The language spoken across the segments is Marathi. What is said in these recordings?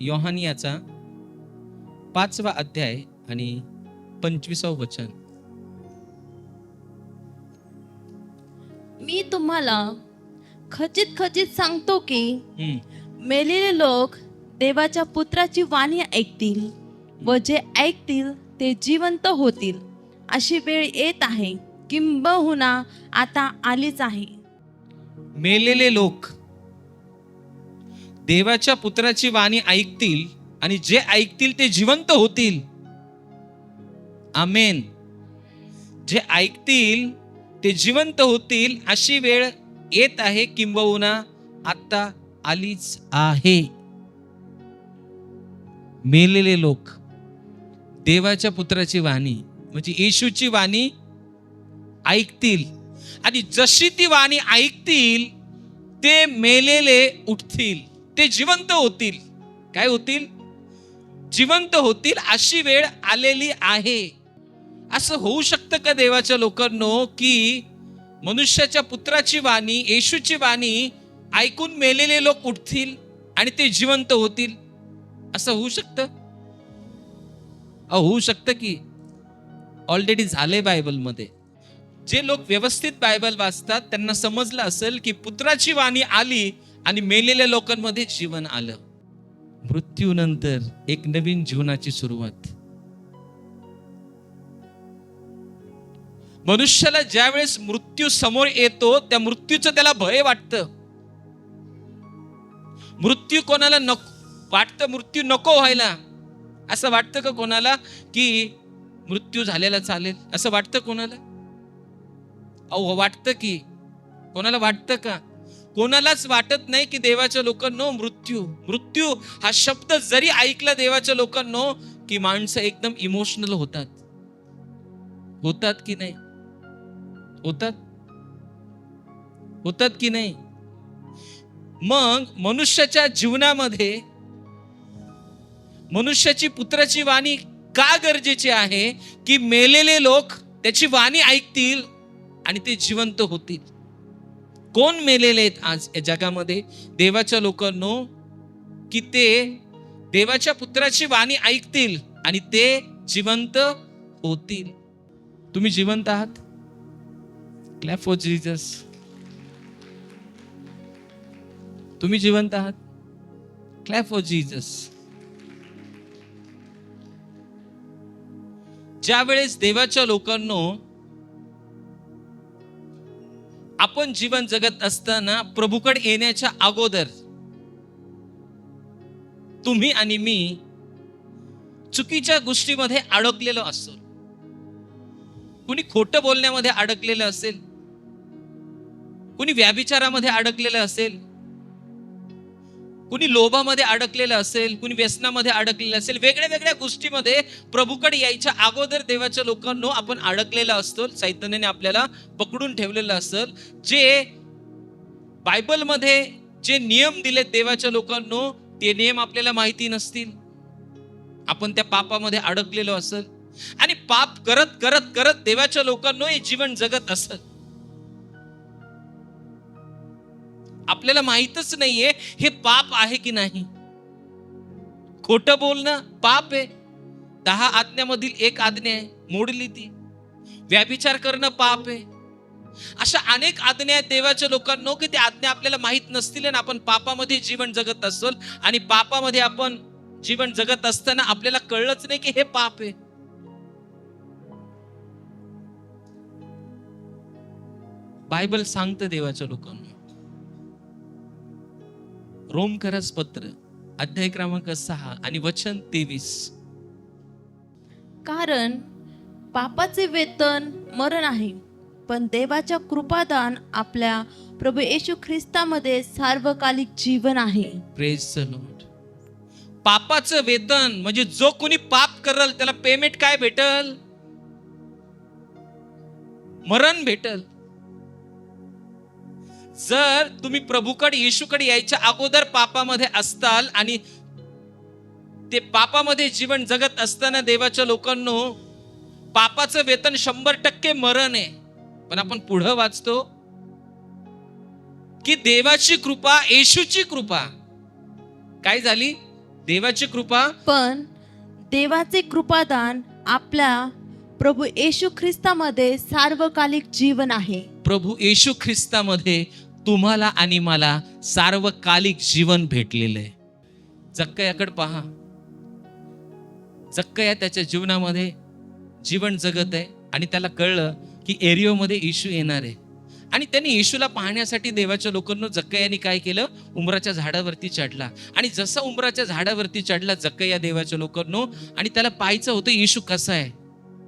योहानियाचा 5वा अध्याय आणि 25वे वचन. मी तुम्हाला खचित खचित सांगतो की हम्म. मेलेले लोक देवाच्या पुत्राची वाणी ऐकतील व जे ऐकतील ते जिवंत होतील. अशी वेळ येत आहे, किंबहुना आता आलीच आहे. मेलेले लोक देवाच्या पुत्राची वाणी ऐकतील आणि जे ऐकतील ते जिवंत होतील. आमेन. जे ऐकतील ते जिवंत होतील अशी वेळ येत आहे, किंबहुना आता आलीच आहे. मेलेले लोक देवाच्या पुत्राची वाणी म्हणजे येशूची वाणी ऐकतील आणि जशी ती वाणी ऐकतील ते मेलेले उठतील, ते जिवंत होतील. काय होतील? जिवंत होतील. अशी वेळ आलेली आहे. असं होऊ शकतं का देवाच्या लोकांनो की मनुष्याच्या पुत्राची वाणी, येशूची वाणी ऐकून मेलेले लोक उठतील आणि ते जिवंत होतील? असं होऊ शकतं? होऊ शकतं की ऑलरेडी झाले बायबलमध्ये. जे लोक व्यवस्थित बायबल वाचतात त्यांना समजलं असेल की पुत्राची वाणी आली आणि मेलेल्या लोकांमध्ये जीवन आलं. मृत्यूनंतर एक नवीन जीवनाची सुरुवात. मनुष्याला ज्या वेळेस मृत्यू समोर येतो त्या मृत्यूचं त्याला भय वाटतं. मृत्यू कोणाला वाटतं मृत्यू नको व्हायला. असं वाटतं का कोणाला की मृत्यू झालेला चालेल? असं वाटतं कोणाला? वाटतं की कोणाला वाटतं का? कोणालाच वाटत नाही की देवाच्या लोकांनो मृत्यू हा शब्द जरी ऐकला देवाच्या लोकांनो की माणसं एकदम इमोशनल होतात की नाही? होतात की नाही? मग मनुष्याच्या जीवनामध्ये मनुष्याची पुत्राची वाणी का गरजेची आहे की मेलेले लोक त्याची वाणी ऐकतील आणि ते जिवंत होतील. कोण मेलेले आहेत आज या जगामध्ये देवाच्या लोकांनो की ते देवाच्या पुत्राची वाणी ऐकतील आणि ते जिवंत होतील. तुम्ही जिवंत आहात? Clap for Jesus. तुम्ही जिवंत आहात? Clap for Jesus. ज्या वेळेस देवाच्या लोकांनो आपण जीवन जगत असताना प्रभूकडे येण्याच्या अगोदर तुम्ही आणि मी चुकीच्या गोष्टीमध्ये अडकलेलो असतो. कुणी खोटं बोलण्यामध्ये अडकलेलं असेल, कुणी व्याभिचारामध्ये अडकलेलं असेल, कुणी लोभामध्ये अडकलेलं असेल, कुणी व्यसनामध्ये अडकलेलं असेल. वेगळ्या वेगळ्या गोष्टीमध्ये प्रभूकडे यायच्या अगोदर देवाच्या लोकांनो आपण अडकलेला असतो. सैतानाने आपल्याला पकडून ठेवलेलं असेल. जे बायबलमध्ये जे नियम दिलेत देवाच्या लोकांनो ते नियम आपल्याला माहिती नसतील. आपण त्या पापामध्ये अडकलेलो असेल आणि पाप करत करत करत देवाच्या लोकांनो हे जीवन जगत असत. आपल्याला माहीतच नाहीये हे पाप आहे की नाही. खोटं बोलणं पाप आहे. 10 आज्ञामधील एक आज्ञा आहे, मोडली ती. व्याभिचार करणं पाप आहे. अशा अनेक आज्ञा आहेत देवाच्या लोकांनो की त्या आज्ञा आपल्याला माहित नसतील आणि आपण पापामध्ये जीवन जगत असतो. आणि पापामध्ये आपण जीवन जगत असताना आपल्याला कळलंच नाही की हे पाप आहे. बायबल सांगतं देवाच्या लोकांना. रोमकरस पत्र अध्याय क्रमांक 6 आणि वचन 23. कारण पापाचे वेतन मरण आहे, पण देवाच्या कृपादान आपल्या प्रभू येशू ख्रिस्तामध्ये सार्वकालिक जीवन आहे. Praise the Lord. पापाचं वेतन म्हणजे जो कोणी पाप करल त्याला पेमेंट काय भेटल? मरण भेटल. जर तुम्ही प्रभूकडे येशूकडे यायच्या अगोदर पापामध्ये असताल आणि ते पापामध्ये जीवन जगत असताना देवाच्या लोकांनो पापाचं वेतन 100% मरण आहे. पण आपण पुढे वाचतो की देवाची कृपा, येशूची कृपा काय झाली? देवाची कृपा, पण देवाचे कृपादान आपल्या प्रभू येशू ख्रिस्तामध्ये सार्वकालिक जीवन आहे. प्रभू येशू ख्रिस्तामध्ये तुम्हाला आणि मला सार्वकालिक जीवन भेटलेलं आहे. जक्कयाकडे पहा. जक्कया त्याच्या जीवनामध्ये जीवन जगत आहे आणि त्याला कळलं की एरियोमध्ये येशू येणार आहे. आणि त्यांनी येशूला पाहण्यासाठी देवाच्या लोकांना जक्कयाने काय केलं, उंबराच्या झाडावरती चढला. आणि जसा उंबराच्या झाडावरती चढला जक्कया देवाच्या लोकांनो, आणि त्याला पाहायचं होतं येशू कसा आहे.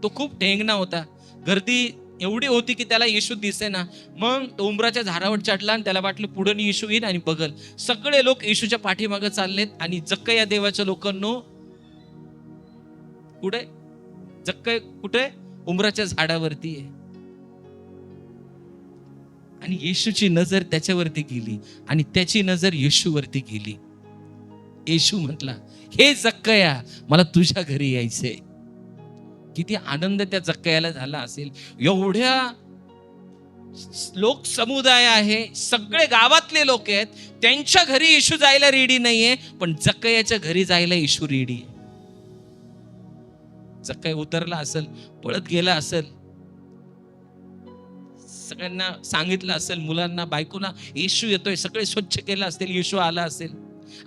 तो खूप ठेंगणा होता, गर्दी एवढी होती की त्याला येशू दिसेना. मग तो उंबराच्या झाडावर चढला आणि त्याला वाटलं पुढे येशू येईल आणि बघल. सगळे लोक येशूच्या पाठीमागे चाललेत आणि जक्कया देवाच्या लोकांनो कुठे, जक्कया कुठे, उंबराच्या झाडावरती आहे. आणि येशूची नजर त्याच्यावरती गेली आणि त्याची नजर येशूवरती गेली. येशू म्हटला, हे जक्कया, मला तुझ्या घरी यायचंय. किती आनंद त्या जक्कयाला झाला असेल. एवढ्या लोक समुदाय आहे, सगळे गावातले लोक आहेत, त्यांच्या घरी येशू जायला रेडी नाहीये, पण जक्कयाच्या घरी जायला येशू रेडी आहे. जक्कया उतरला असेल, पळत गेला असेल, सगळ्यांना सांगितलं असेल, मुलांना, बायकोला, येशू येतोय, सगळे स्वच्छ केलं असेल, येशू आला असेल.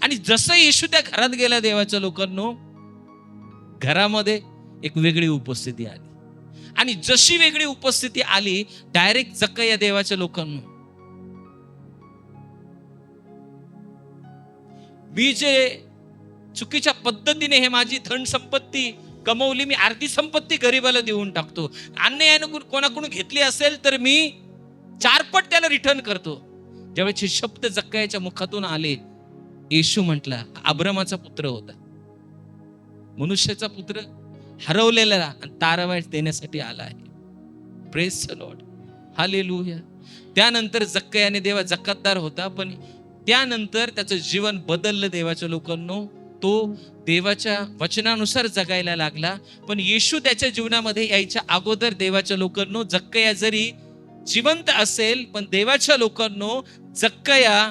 आणि जसं येशू त्या घरात गेला देवाच्या लोकांनो, घरामध्ये एक वेगळी उपस्थिती आली. आणि जशी वेगळी उपस्थिती आली, डायरेक्ट जक्कया देवाच्या लोकांनो, मी जे चुकीच्या पद्धतीने हे माझी धन संपत्ती कमवली, मी अर्धी संपत्ती गरीबाला देऊन टाकतो. अन्यायाने कोणाकडून घेतली असेल तर मी 4 पट त्याला रिटर्न करतो. ज्यावेळेस हे शब्द जक्कयाच्या मुखातून आले, येशू म्हटला, अब्रामाचा पुत्र होता, मनुष्याचा पुत्र, हरवलेला आणि तारावाईस देण्यासाठी आला आहे. Praise the lord, hallelujah. त्यानंतर जक्कयाने, देवा जकातदार होता, पण त्यानंतर त्याचं जीवन बदललं देवाच्या लोकांनो. तो देवाच्या वचनानुसार जगायला लागला. पण येशू त्याच्या जीवनामध्ये यायच्या अगोदर देवाच्या लोकांनो, जक्कया जरी जिवंत असेल, पण देवाच्या लोकांनो, जक्कया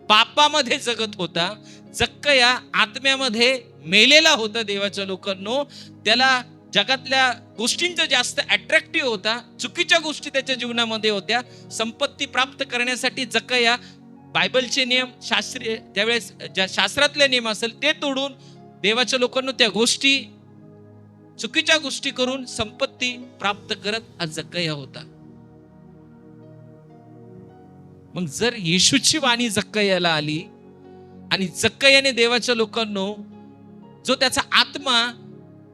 पापामध्ये जगत होता. जक्कया आत्म्यामध्ये मेलेला होता देवाच्या लोकांनो. त्याला जगातल्या गोष्टींचा जास्त अट्रॅक्टिव्ह होता, चुकीच्या गोष्टी त्याच्या जीवनामध्ये होत्या. संपत्ती प्राप्त करण्यासाठी जक्कया बायबलचे नियम, शास्त्रीय त्यावेळेस ज्या शास्त्रातले नियम असेल ते तोडून देवाच्या लोकांना त्या गोष्टी, चुकीच्या गोष्टी करून संपत्ती प्राप्त करत हा जक्कया होता. मग जर येशूची वाणी जक्कयाला आली आणि जक्कयाने देवाच्या लोकांना, जो त्याचा आत्मा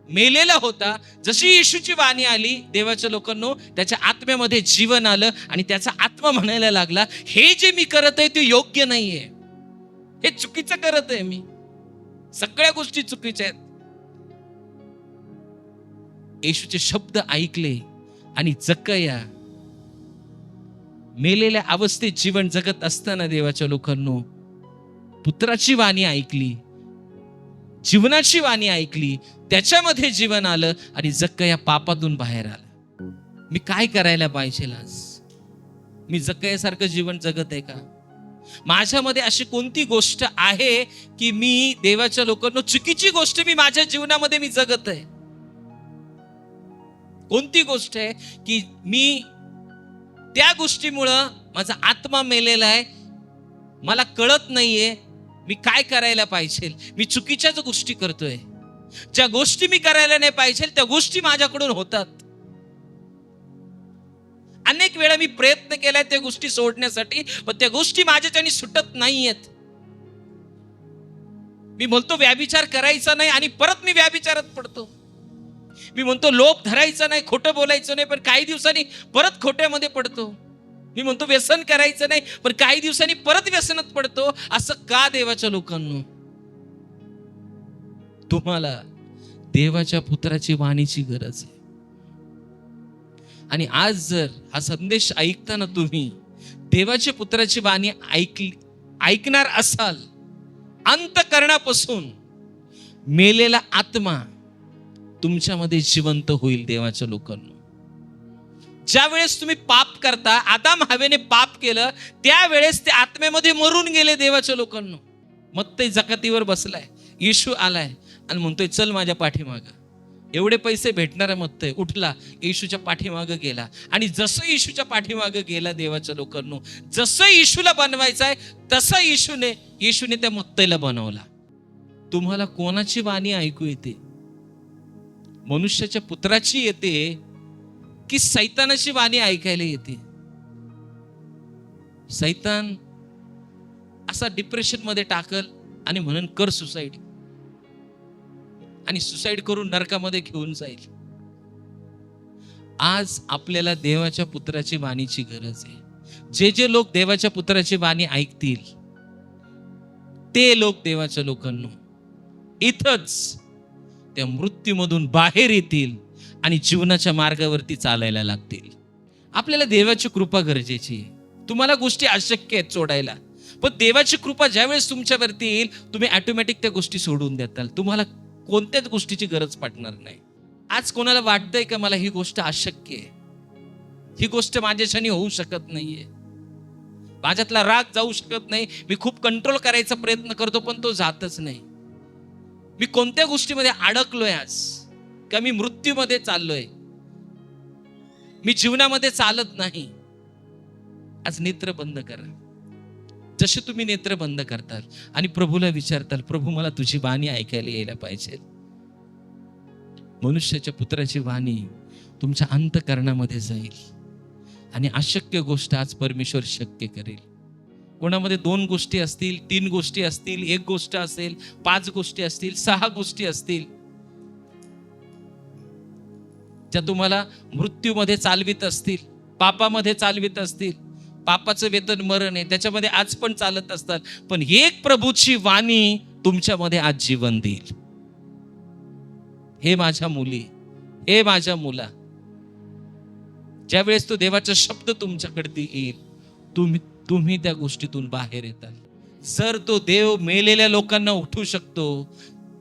मेलेला होता, जशी येशूची वाणी आली देवाच्या लोकांना, त्याच्या आत्म्यामध्ये जीवन आलं आणि त्याचा आत्मा म्हणायला लागला, हे जे मी करत आहे ते योग्य नाहीये, हे चुकीचं करत आहे, मी सगळ्या गोष्टी चुकीच्या आहेत. येशूचे शब्द ऐकले आणि जक्कया मेलेल्या अवस्थेत जीवन जगत असताना देवाच्या लोकांना पुत्राची वाणी ऐकली, जीवनाची वाणी ऐकली, त्याच्यामध्ये जीवन आलं आणि जक्कया पापातून बाहेर आला. मी काय करायला पाहिजे आज? मी जक्कयासारखं जीवन जगत आहे का? माझ्यामध्ये अशी कोणती गोष्ट आहे की मी देवाच्या लोकांना, चुकीची गोष्ट मी माझ्या जीवनामध्ये मी जगत आहे? कोणती गोष्ट आहे की मी त्या गोष्टीमुळं माझा आत्मा मेलेला आहे, मला कळत नाहीये मी काय करायला पाहिजे? मी चुकीच्याच गोष्टी करतोय. ज्या गोष्टी मी करायला नाही पाहिजे त्या गोष्टी माझ्याकडून होतात. अनेक वेळा मी प्रयत्न केलाय त्या गोष्टी सोडण्यासाठी, पण त्या गोष्टी माझ्याच्याने सुटत नाहीयेत. मी म्हणतो व्याभिचार करायचा नाही आणि परत मी व्याभिचारात पडतो. मी म्हणतो लोभ धरायचा नाही, खोटं बोलायचं नाही, पण काही दिवसांनी परत खोट्यामध्ये पडतो. मी म्हणतो व्यसन करायचं नाही, पण काही दिवसांनी परत व्यसनात पडतो. असं का देवाच्या लोकांना? तुम्हाला देवाच्या पुत्राची वाणीची गरज आहे. आणि आज जर हा संदेश ऐकताना तुम्ही देवाच्या पुत्राची वाणी ऐकणार असाल, अंतःकरणापासून मेलेला आत्मा तुमच्यामध्ये जिवंत होईल देवाच्या लोकांना. ज्या वेळेस तुम्ही पाप करता, आदाम हवेने पाप केलं, त्यावेळेस ते आत्म्यामध्ये मरून गेले देवाच्या लोकांना. मग ते जकातीवर बसलाय, येशू आलाय आणि म्हणतोय चल माझ्या पाठीमागं. एवढे पैसे भेटणार म्हणतोय, उठला येशूच्या पाठीमागं गेला. आणि जसं येशूच्या पाठीमागं गेला देवाच्या लोकांनो, जसं येशूला बनवायचं आहे तसं येशूने त्या मत्तईला बनवला. तुम्हाला कोणाची वाणी ऐकू येते? मनुष्याच्या पुत्राची येते की सैतानाची वाणी ऐकायला येते? सैतान असा डिप्रेशन मध्ये टाकल आणि म्हणून कर सुसाईड, आणि सुसाईड करून नरकामध्ये घेऊन जाईल. आज आपल्याला देवाच्या पुत्राची वाणीची गरज आहे. जे लोक देवाच्या पुत्राची वाणी ऐकतील ते लोक देवाच्या लोकांनो इथंच त्या मृत्यूमधून बाहेर येतील आणि जीवनाच्या मार्गावरती चालायला लागतील. आपल्याला देवाची कृपा गरजेची आहे. तुम्हाला गोष्टी अशक्य आहेत सोडायला, पण देवाची कृपा ज्यावेळेस तुमच्यावरती येईल तुम्ही ऑटोमॅटिक त्या गोष्टी सोडून देताल. तुम्हाला कोणत्याच गोष्टीची गरज पडणार नाही. आज कोणाला वाटतंय का मला ही गोष्ट अशक्य आहे, ही गोष्ट माझ्याच्याने होऊ शकत नाहीये, माझ्यातला राग जाऊ शकत नाही, मी खूप कंट्रोल करायचा प्रयत्न करतो पण तो जातच नाही, मी कोणत्या गोष्टीमध्ये अडकलोय आज, का मी मृत्यूमध्ये चाललोय, मी जीवनामध्ये चालत नाही. आज नेत्र बंद करा. जसे तुम्ही नेत्र बंद करताल आणि प्रभूला विचारताल, प्रभू मला तुझी वाणी ऐकायला यायला पाहिजे. मनुष्याच्या पुत्राची वाणी तुमच्या अंतःकरणामध्ये जाईल आणि अशक्य गोष्ट आज परमेश्वर शक्य करेल. कोणामध्ये 2 गोष्टी असतील, 3 गोष्टी असतील, 1 गोष्ट असेल, 5 गोष्टी असतील, 6 गोष्टी असतील, ज्या तुम्हाला मृत्यूमध्ये चालवित असतील, पापामध्ये चालवित असतील. पापाचं वेतन मरण आहे, त्याच्यामध्ये आज पण चालत असतात, पण एक प्रभूची वाणी तुमच्यामध्ये आज जीवन देईल. हे माझ्या मुली, हे माझ्या मुला, ज्यावेळेस तो देवाचा शब्द तुमच्याकडे येईल तुम्ही त्या गोष्टीतून बाहेर येताल. जर तो देव मेलेल्या लोकांना उठवू शकतो,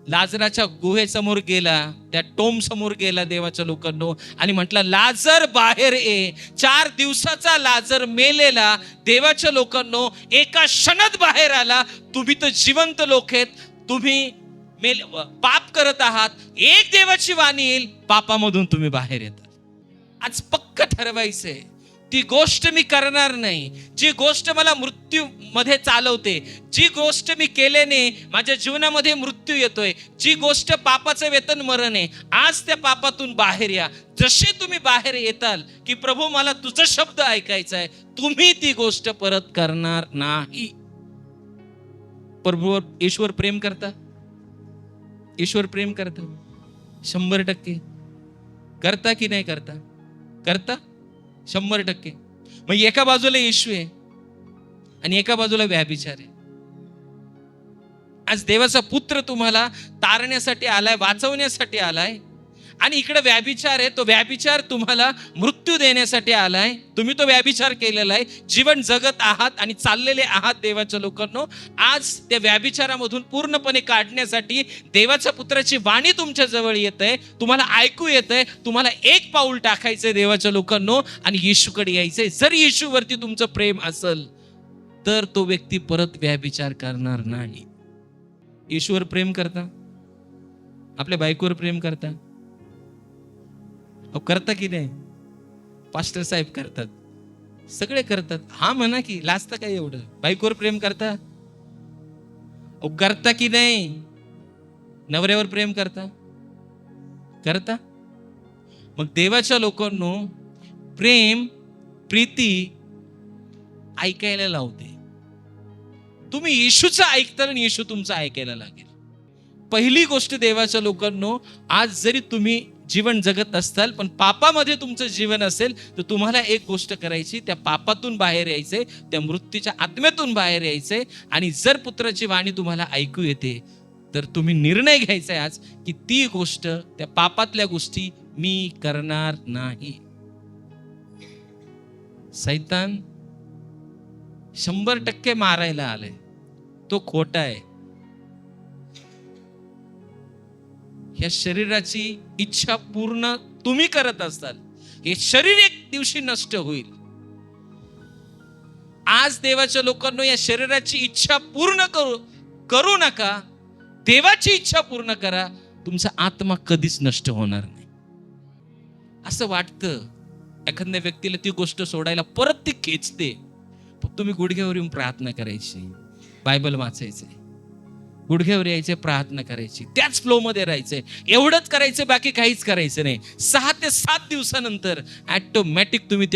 लाजराच्या गुहेसमोर गेला, त्या टोम समोर गेला देवाच्या लोकांनो आणि म्हटला लाजर बाहेर ये. 4 दिवसाचा लाजर मेलेला देवाच्या लोकांनो एका क्षणात बाहेर आला. तुम्ही तर जिवंत लोक आहेत, तुम्ही पाप करत आहात, एक देवाची वाणी येईल, पापामधून तुम्ही बाहेर येतात. आज पक्क ठरवायचंय, ती गोष्ट मी करणार नाही, जी गोष्ट मला मृत्यू मध्ये चालवते, जी गोष्ट मी केल्याने माझ्या जीवनामध्ये मृत्यू येतोय, जी गोष्ट पापाचं वेतन मरण आहे, आज त्या पापातून बाहेर या. जसे तुम्ही बाहेर येताल की प्रभू मला तुझा शब्द ऐकायचा आहे, तुम्ही ती गोष्ट परत करणार नाही. प्रभूवर ईश्वर प्रेम करता, ईश्वर प्रेम करता 100% करता की नाही करता? करता 100%. मग एका बाजूला येशू आहे आणि एका बाजूला व्याभिचार आहे. आज देवाचा पुत्र तुम्हाला तारण्यासाठी आलाय, वाचवण्यासाठी आलाय, आणि इकडे व्याभिचार आहे, तो व्याभिचार तुम्हाला मृत्यू देण्यासाठी आलाय. तुम्ही तो व्याभिचार केलेला आहे, जीवन जगत आहात आणि चाललेले आहात देवाच्या लोकांनो. आज त्या व्याभिचारामधून पूर्णपणे काढण्यासाठी देवाच्या पुत्राची वाणी तुमच्या जवळ येत आहे, तुम्हाला ऐकू येत आहे, तुम्हाला एक पाऊल टाकायचंय देवाच्या लोकांनो आणि येशूकडे यायचंय. जर येशूवरती तुमचं प्रेम असेल तर तो व्यक्ती परत व्याभिचार करणार नाही. येशूवर प्रेम करता, आपल्या बायकोवर प्रेम करता, करता की नाही? पास्टर साहेब करतात, सगळे करतात. हा म्हणा की लाजता काय एवढं? बायकोवर प्रेम करता, करता की नाही? नवऱ्यावर प्रेम करता, करता. मग देवाच्या लोकांनो प्रेम प्रीती ऐकायला लावते. तुम्ही येशूचं ऐकताल आणि येशू तुमचं ऐकायला लागेल. पहिली गोष्ट देवाच्या लोकांनो, आज जरी तुम्ही जीवन जगत असताल पण पापामध्ये तुमचं जीवन असेल तर तुम्हाला एक गोष्ट करायची, त्या पापातून बाहेर यायचंय, त्या मृत्यूच्या आत्म्यातून बाहेर यायचंय. आणि जर पुत्राची वाणी तुम्हाला ऐकू येते तर तुम्ही निर्णय घ्यायचा आज की ती गोष्ट, त्या पापातल्या गोष्टी मी करणार नाही. सैतान 100% मारायला आलाय, तो खोटा आहे. ह्या शरीराची इच्छा पूर्ण तुम्ही करत असताल, हे शरीर एक दिवशी नष्ट होईल. आज देवाच्या लोकांना या शरीराची इच्छा पूर्ण करू नका. देवाची इच्छा पूर्ण करा, तुमचा आत्मा कधीच नष्ट होणार नाही. असं वाटतं एखाद्या व्यक्तीला ती गोष्ट सोडायला, परत ती खेचते. तुम्ही गुडघ्यावर येऊन प्रार्थना करायची, बायबल वाचायचंय, गुडघ्यावर यायचे, प्रार्थना करायची, त्याच फ्लो मध्ये राहायचंय. एवढंच करायचं, बाकी काहीच करायचं नाही. 6 ते 7 दिवसानंतर ऑटोमॅटिक तुम्ही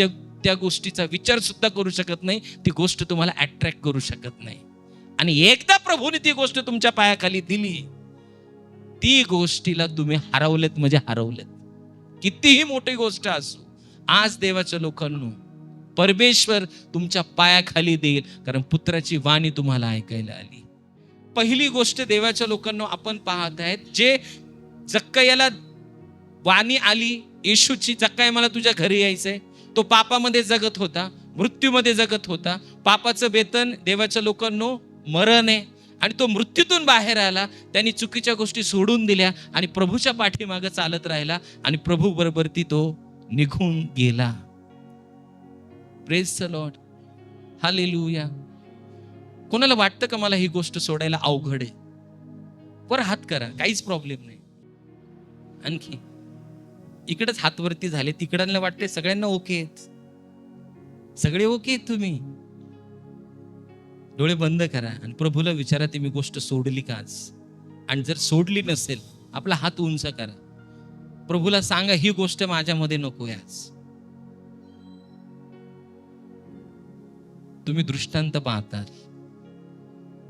त्या गोष्टीचा विचार सुद्धा करू शकत नाही, ती गोष्ट तुम्हाला अट्रॅक्ट करू शकत नाही. आणि एकदा प्रभूने ती गोष्ट तुमच्या पायाखाली दिली, ती गोष्टीला तुम्ही हरवलेत म्हणजे हरवलेत, कितीही मोठी गोष्ट असो. आज देवाच्या लोकांनो, परमेश्वर तुमच्या पायाखाली देईल, कारण पुत्राची वाणी तुम्हाला ऐकायला आली. पहिली गोष्ट देवाच्या लोकांना आपण पाहत आहेत, जे जक्कयाला वाणी आली येशूची, जक्कया मला तुझ्या घरी यायचंय. तो पापामध्ये जगत होता, मृत्यूमध्ये जगत होता. पापाचं वेतन देवाच्या लोकांनो मरण आहे. आणि तो मृत्यूतून बाहेर आला, त्यांनी चुकीच्या गोष्टी सोडून दिल्या आणि प्रभूच्या पाठीमागे चालत राहिला आणि प्रभू बरोबर ती तो निघून गेला. Praise the lord, hallelujah. कोणाला वाटतं का मला ही गोष्ट सोडायला अवघड आहे? वर हात करा, काहीच प्रॉब्लेम नाही. आणखी इकडच हात वरती झाले, तिकडला वाटते सगळ्यांना ओके आहेत, सगळे ओके आहेत. तुम्ही डोळे बंद करा आणि प्रभूला विचारा, ती मी गोष्ट सोडली का आज? आणि जर सोडली नसेल, आपला हात उंच करा, प्रभूला सांगा ही गोष्ट माझ्यामध्ये नकोय आज. तुम्ही दृष्टांत पाहतात,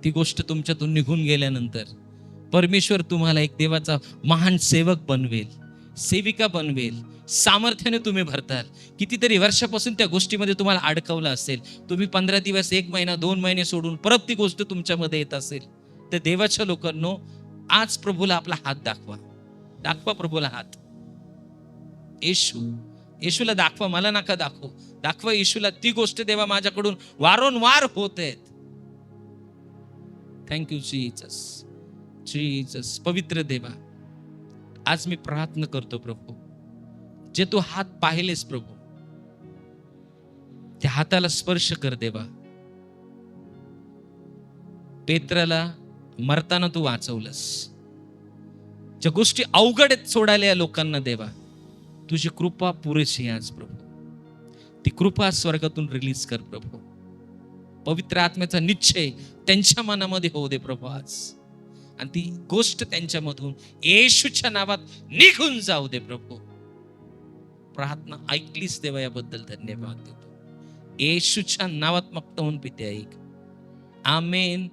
ती गोष्ट तुमच्यातून निघून गेल्यानंतर परमेश्वर तुम्हाला एक देवाचा महान सेवक बनवेल, सेविका बनवेल. सामर्थ्याने तुम्ही भरताल. कितीतरी वर्षापासून त्या गोष्टीमध्ये तुम्हाला अडकवलं असेल, तुम्ही 15 दिवस, 1 महिना, 2 महिने सोडून परत ती गोष्ट तुमच्यामध्ये येत असेल, तर देवाच्या लोकांनो, आज प्रभूला आपला हात दाखवा. दाखवा प्रभूला हात. येशूला दाखवा, मला नका दाखवू. दाखवा येशूला ती गोष्ट, देवा माझ्याकडून वारंवार होत आहेत. Thank you Jesus, Jesus. पवित्र देवा, आज मी प्रार्थना करतो प्रभू, जे तू हात पाहिलेस प्रभू, त्या हाताला स्पर्श कर देवा. पेत्राला मरताना तू वाचवलंस. ज्या गोष्टी अवघड आहेत सोडायला या लोकांना देवा, तुझी कृपा पुरेशी आहे आज प्रभू. ती कृपा स्वर्गातून रिलीज कर प्रभू. पवित्र आत्म्याचा निश्चय त्यांच्या मनामध्ये होऊ दे प्रभू आज, आणि ती गोष्ट त्यांच्यामधून येशूच्या नावात निघून जाऊ दे प्रभू. प्रार्थना ऐकलीस देवा, याबद्दल धन्यवाद देतो. येशूच्या नावात मागतो म्हणून पिते, ऐक. आमेन.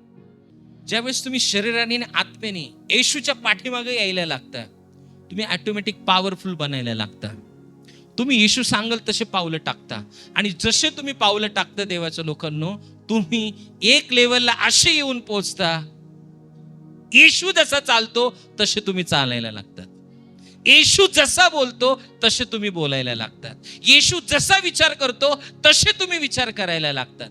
ज्यावेळेस तुम्ही शरीराने आणि आत्म्याने येशूच्या पाठीमागे यायला लागता, तुम्ही ऑटोमॅटिक पॉवरफुल बनायला लागता. तुम्ही येशू सांगाल तसे पावलं टाकता, आणि जसे तुम्ही पावलं टाकता देवाच्या लोकांनो, तुम्ही एक लेवलला असे येऊन पोहोचता, येशू जसा चालतो तसे तुम्ही चालायला लागतात. येशू जसा बोलतो तसे तुम्ही बोलायला लागतात. येशू जसा विचार करतो तसे तुम्ही विचार करायला लागतात.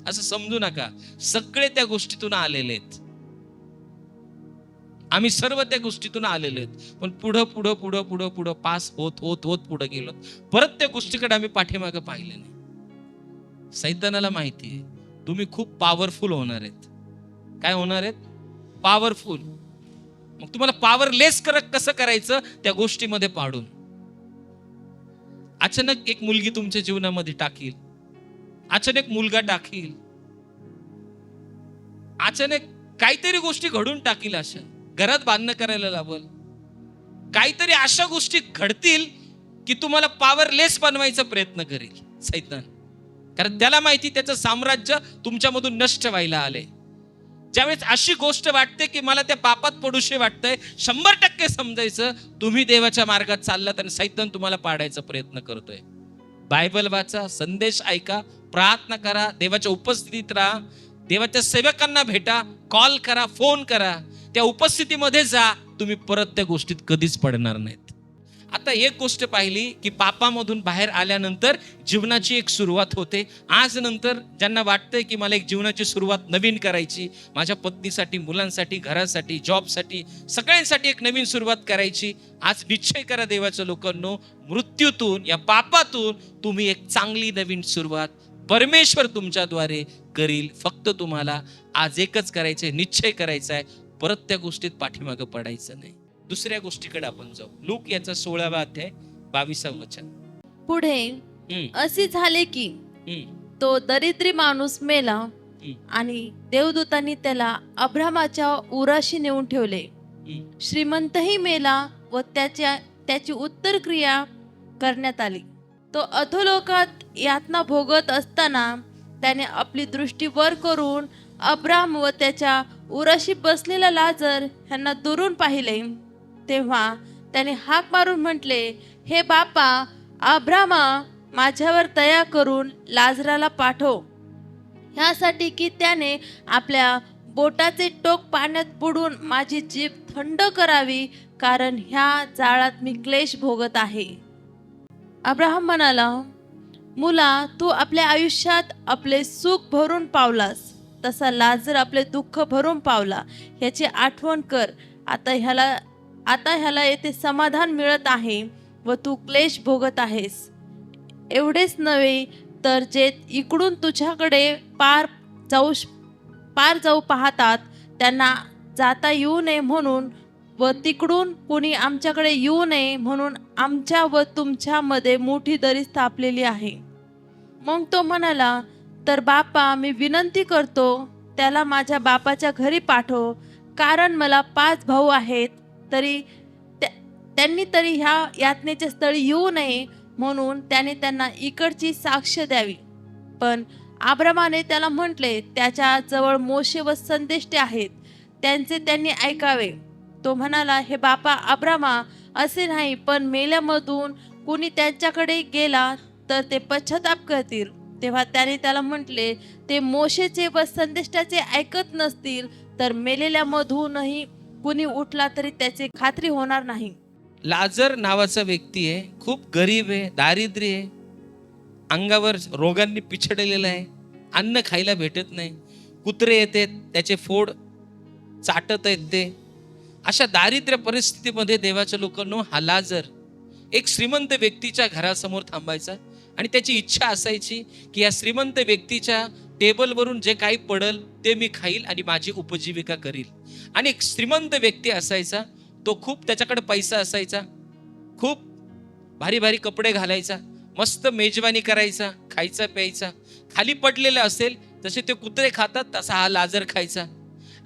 असं समजू नका सगळे त्या गोष्टीतून आलेले आहेत, आम्ही सर्व त्या गोष्टीतून आलेलो आहेत, पण पुढं पुढं पुढं पुढं पुढं पास होत होत होत पुढे गेलो, परत त्या गोष्टीकडे आम्ही पाठीमागे पाहिले नाही. सैतानाला माहिती आहे तुम्ही खूप पॉवरफुल होणार आहेत. काय होणार आहेत? पॉवरफुल. मग तुम्हाला पॉवरलेस कसं करायचं? त्या गोष्टीमध्ये पाडून. अचानक एक मुलगी तुमच्या जीवनामध्ये टाकील, अचानक मुलगा टाकील, अचानक काहीतरी गोष्टी घडून टाकील, अशा घरात बांधणं करायला लावल, काहीतरी अशा गोष्टी घडतील की तुम्हाला पॉवरलेस बनवायचा प्रयत्न करेल सैतान. कारण त्याला माहिती त्याचं साम्राज्य तुमच्यामधून नष्ट व्हायला आले. ज्यावेळेस अशी गोष्ट वाटते की मला त्या पापात पडूशे वाटतंय, 100% समजायचं तुम्ही देवाच्या मार्गात चाललात आणि सैतान तुम्हाला पाडायचा प्रयत्न करतोय. बायबल वाचा, संदेश ऐका, प्रार्थना करा, देवाच्या उपस्थितीत राहा, देवाच्या सेवकांना भेटा, कॉल करा, फोन करा, त्या उपस्थितीमध्ये जा. तुम्ही परत त्या गोष्टीत कधीच पडणार नाहीत. आता एक गोष्ट पाहिली की पापामधून बाहेर आल्यानंतर जीवनाची एक सुरुवात होते. आज नंतर ज्यांना वाटतंय की मला एक जीवनाची सुरुवात नवीन करायची, माझ्या पत्नीसाठी, मुलांसाठी, घरासाठी, जॉबसाठी, सगळ्यांसाठी एक नवीन सुरुवात करायची, आज निश्चय करा देवाच्या लोकांनो, मृत्यूतून, या पापातून तुम्ही एक चांगली नवीन सुरुवात परमेश्वर तुमच्याद्वारे करील. फक्त तुम्हाला आज एकच करायचंय, निश्चय करायचा आहे, परत त्या गोष्टीत पाठीमागं पडायचं नाही. दुसऱ्या गोष्टीकडे आपण जाऊ. लूक याचा 16वा अध्याय 22वा वचन. पुढे असे झाले की तो दरिद्री माणूस मेला आणि देवदूतांनी त्याला अब्रामाच्या उराशी नेऊन ठेवले. श्रीमंतही मेला व त्याची उत्तर क्रिया करण्यात आली. तो अधोलोकात यातना भोगत असताना त्याने आपली दृष्टी वर करून अब्राम व त्याच्या उराशी बसलेला लाजर यांना दुरून पाहिले. तेव्हा त्याने हाक मारून म्हटले, हे बापा अब्रामा, माझ्यावर दया करून लाजराला पाठव, ह्यासाठी की त्याने आपल्या बोटाचे टोक पाण्यात बुडवून माझी जीभ थंड करावी, कारण ह्या जाळात मी क्लेश भोगत आहे. अब्राहम म्हणाला, मुला, तू आपल्या आयुष्यात आपले सुख भरून पावलास, तसा लाजर आपले दुःख भरून पावला. याची आठवण कर. आता ह्याला येथे समाधान मिळत आहे व तू क्लेश भोगत आहेस. एवढेच नव्हे तर जे इकडून तुझ्याकडे पार जाऊ पाहतात त्यांना जाता येऊ नये म्हणून व तिकडून कुणी आमच्याकडे येऊ नये म्हणून आमच्या व तुमच्यामध्ये मोठी दरी स्थापलेली आहे. मग तो म्हणाला, तर बापा, मी विनंती करतो, त्याला माझ्या बापाच्या घरी पाठव, कारण मला 5 भाऊ आहेत, त्यांनी तरी ह्या यातनेच्या स्थळी येऊ नये म्हणून त्याने त्यांना इकडची साक्ष द्यावी. पण अब्रामाने त्याला म्हटले, त्याच्या जवळ मोशे व संदेष्टे आहेत, त्यांचे त्यांनी ऐकावे. तो म्हणाला, हे बापा अब्रामा, असे नाही, पण मेल्यामधून कुणी त्यांच्याकडे गेला तर ते पश्चाताप करतील. तेव्हा त्याने त्याला म्हटले, ते मोशेचे व संदेष्टाचे ऐकत नसतील तर मेलेल्यामधूनही कुणी उठला तरी त्याची खात्री होणार नाही. लाजर नावाचा व्यक्ती आहे, खूप गरीब आहे, दारिद्र्य आहे, अंगावर रोगांनी पिछडलेला आहे, अन्न खायला भेटत नाही, कुत्रे येतात त्याचे फोड चाटत आहेत ते. अशा दारिद्र्य परिस्थितीमध्ये देवाच्या लोकांनो हा लाजर एक श्रीमंत व्यक्तीच्या घरासमोर थांबायचा आणि त्याची इच्छा असायची की या श्रीमंत व्यक्तीच्या टेबलवरून जे काही पडल ते मी खाईल आणि माझी उपजीविका करील. आणि एक श्रीमंत व्यक्ती असायचा, तो खूप त्याच्याकडे पैसा असायचा, खूप भारी भारी कपडे घालायचा, मस्त मेजवानी करायचा, खायचा प्यायचा, खाली पडलेलं असेल जसे ते कुत्रे खातात तसा हा लाजर खायचा.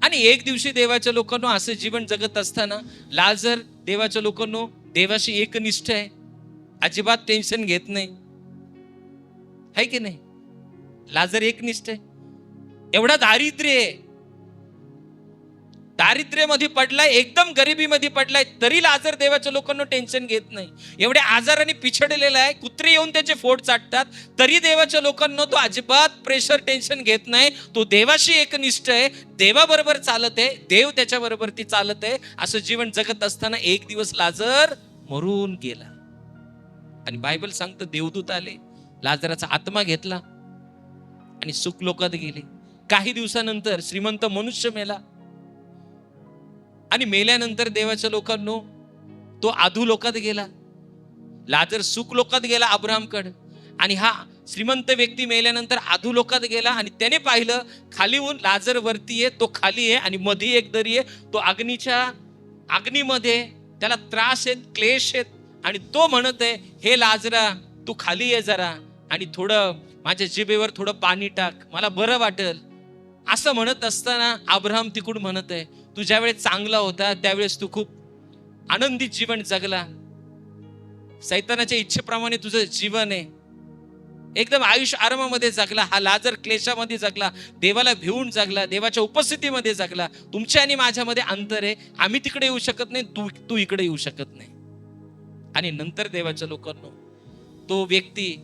आणि एक दिवशी देवाच्या लोकांनो असं जीवन जगत असताना लाजर देवाच्या लोकांनो देवाशी एकनिष्ठ आहे, अजिबात टेन्शन घेत नाही, है की नाही? लाजर एकनिष्ठ आहे, एवढा दारिद्र्यामध्ये पडलाय, एकदम गरिबीमध्ये पडलाय, तरी लाजर देवाच्या लोकांना टेन्शन घेत नाही. एवढ्या आजाराने पिछडलेला आहे, कुत्रे येऊन त्याचे फोड चाटतात, तरी देवाच्या लोकांना तो अजिबात प्रेशर टेन्शन घेत नाही. तो देवाशी एकनिष्ठ आहे, देवाबरोबर चालत आहे, देव त्याच्या बरोबर ती चालत आहे. असं जीवन जगत असताना एक दिवस लाजर मरून गेला. आणि बायबल सांगतं देवदूत आले, लाजराचा आत्मा घेतला आणि सुख लोकात गेले. काही दिवसानंतर श्रीमंत मनुष्य मेला आणि मेल्यानंतर देवाच्या लोकांनो तो अधू लोकात गेला. लाजर सुख लोकात गेला अब्राहमकडे, आणि हा श्रीमंत व्यक्ती मेल्यानंतर अधू लोकात गेला. आणि त्याने पाहिलं खालीहून लाजर वरती आहे, तो खाली आहे आणि मध्ये एक दरी आहे. तो अग्नीमध्ये त्याला त्रास आहेत, क्लेश आहेत, आणि तो म्हणत आहे, हे लाजरा तू खाली ये जरा आणि थोडं माझ्या जिभेवर थोडं पाणी टाक, मला बरं वाटेल. असं म्हणत असताना अब्राहम तिकडून म्हणत आहे, तू ज्यावेळेस चांगला होता त्यावेळेस तू खूप आनंदित जीवन जगला, सैतानाच्या इच्छेप्रमाणे तुझं जीवन आहे, एकदम आयुष्य आरामामध्ये जगला. हा लाजर क्लेशामध्ये जगला, देवाला भिवून जगला, देवाच्या उपस्थितीमध्ये जगला. तुमच्या आणि माझ्यामध्ये अंतर आहे, आम्ही तिकडे येऊ शकत नाही, तू इकडे येऊ शकत नाही. आणि नंतर देवाच्या लोकांनो तो व्यक्ती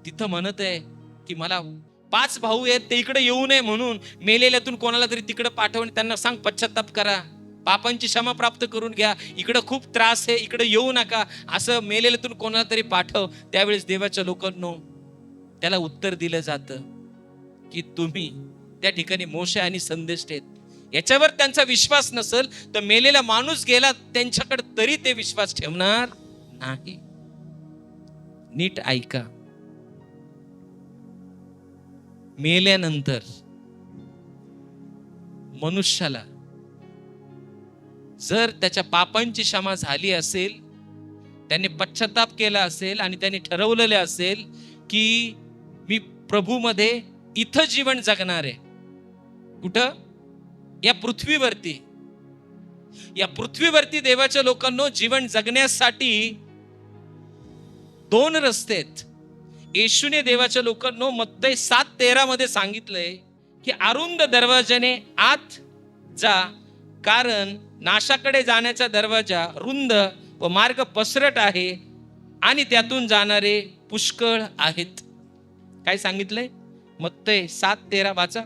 तिथं म्हणत आहे की मला 5 भाऊ आहेत, ते इकडे येऊ नये म्हणून मेलेल्यातून कोणाला तरी तिकडे पाठवून त्यांना सांग पश्चाताप करा, पापांची क्षमा प्राप्त करून घ्या, इकडे खूप त्रास आहे, इकडे येऊ नका, असं मेलेल्यातून कोणाला तरी पाठव. त्यावेळेस देवाच्या लोकांनो त्याला उत्तर दिलं जातं की तुम्ही त्या ठिकाणी मोशे आणि संदेष्ट आहेत, याच्यावर त्यांचा विश्वास नसेल तर मेलेला माणूस गेला त्यांच्याकडे तरी ते विश्वास ठेवणार नाही. नीट ऐका, मेल्यानंतर मनुष्याला जर त्याच्या पापांची क्षमा झाली असेल, त्याने पश्चाताप केला असेल आणि त्याने ठरवलेले असेल की मी प्रभूमध्ये इथं जीवन जगणार आहे. कुठं? या पृथ्वीवरती. या पृथ्वीवरती देवाच्या लोकांनो जीवन जगण्यासाठी 2 रस्ते आहेत. येशूने देवाच्या लोकांनो मत्तई 7:13 मध्ये सांगितलंय की अरुंद दरवाजाने आत जा, कारण नाशाकडे जाण्याचा दरवाजा रुंद व मार्ग पसरट आहे आणि त्यातून जाणारे पुष्कळ आहेत. काय सांगितलंय? मत्तई 7:13 वाचा.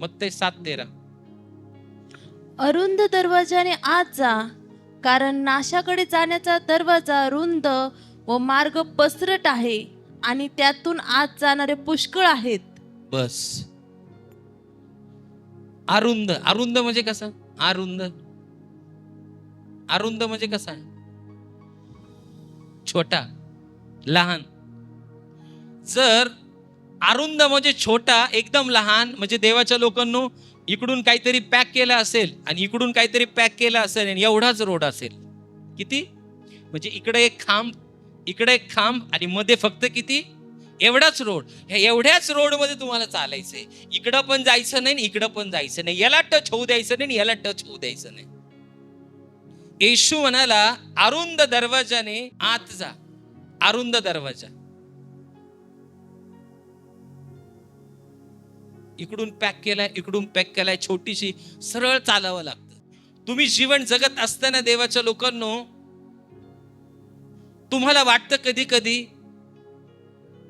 मत्तई 7:13. अरुंद दरवाजाने आत जा, कारण नाशाकडे जाण्याचा दरवाजा रुंद व मार्ग पसरट आहे आणि त्यातून आत जाणारे पुष्कळ आहेत. बस. अरुंद. अरुंद म्हणजे कसं? अरुंद अरुंद म्हणजे कसा? छोटा, लहान. जर अरुंद म्हणजे छोटा, एकदम लहान, म्हणजे देवाच्या लोकांनो इकडून काहीतरी पॅक केलं असेल आणि इकडून काहीतरी पॅक केलं असेल आणि एवढाच रोड असेल. किती? म्हणजे इकडे एक खांब, इकडे एक खांब आणि मध्ये फक्त किती? एवढाच रोड. ह्या एवढ्याच रोड मध्ये तुम्हाला चालायचंय. इकडं पण जायचं नाही, इकडं पण जायचं नाही, याला टच होऊ द्यायचं नाही, याला टच होऊ द्यायचं नाही. येशू म्हणाला अरुंद दरवाजाने आत जा. अरुंद दरवाजा. इकडून पॅक केलाय, इकडून पॅक केलाय, छोटीशी, सरळ चालावं लागतं. तुम्ही जीवन जगत असताना देवाच्या लोकांनो तुम्हाला वाटतं कधी कधी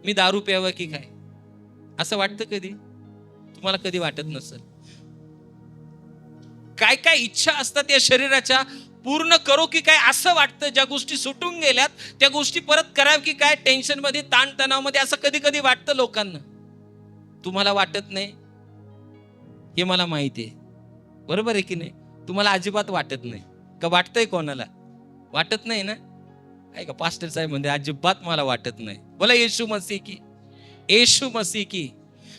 मी दारू प्यावं की काय? असं वाटतं कधी? तुम्हाला कधी वाटत नसेल. काय काय इच्छा असतात या शरीराच्या, पूर्ण करो की काय असं वाटतं. ज्या गोष्टी सुटून गेल्यात त्या गोष्टी परत कराव की काय, टेन्शन मध्ये, ताणतणाव मध्ये, असं कधी कधी वाटतं लोकांना. तुम्हाला वाटत नाही हे मला माहिती आहे. बरोबर आहे की नाही? तुम्हाला अजिबात वाटत नाही का? वाटतंय कोणाला? वाटत नाही ना? आहे का? पास्टर साहेब म्हणजे अजिबात मला वाटत नाही. बोला येशू मसीह की. येशू मसीह की.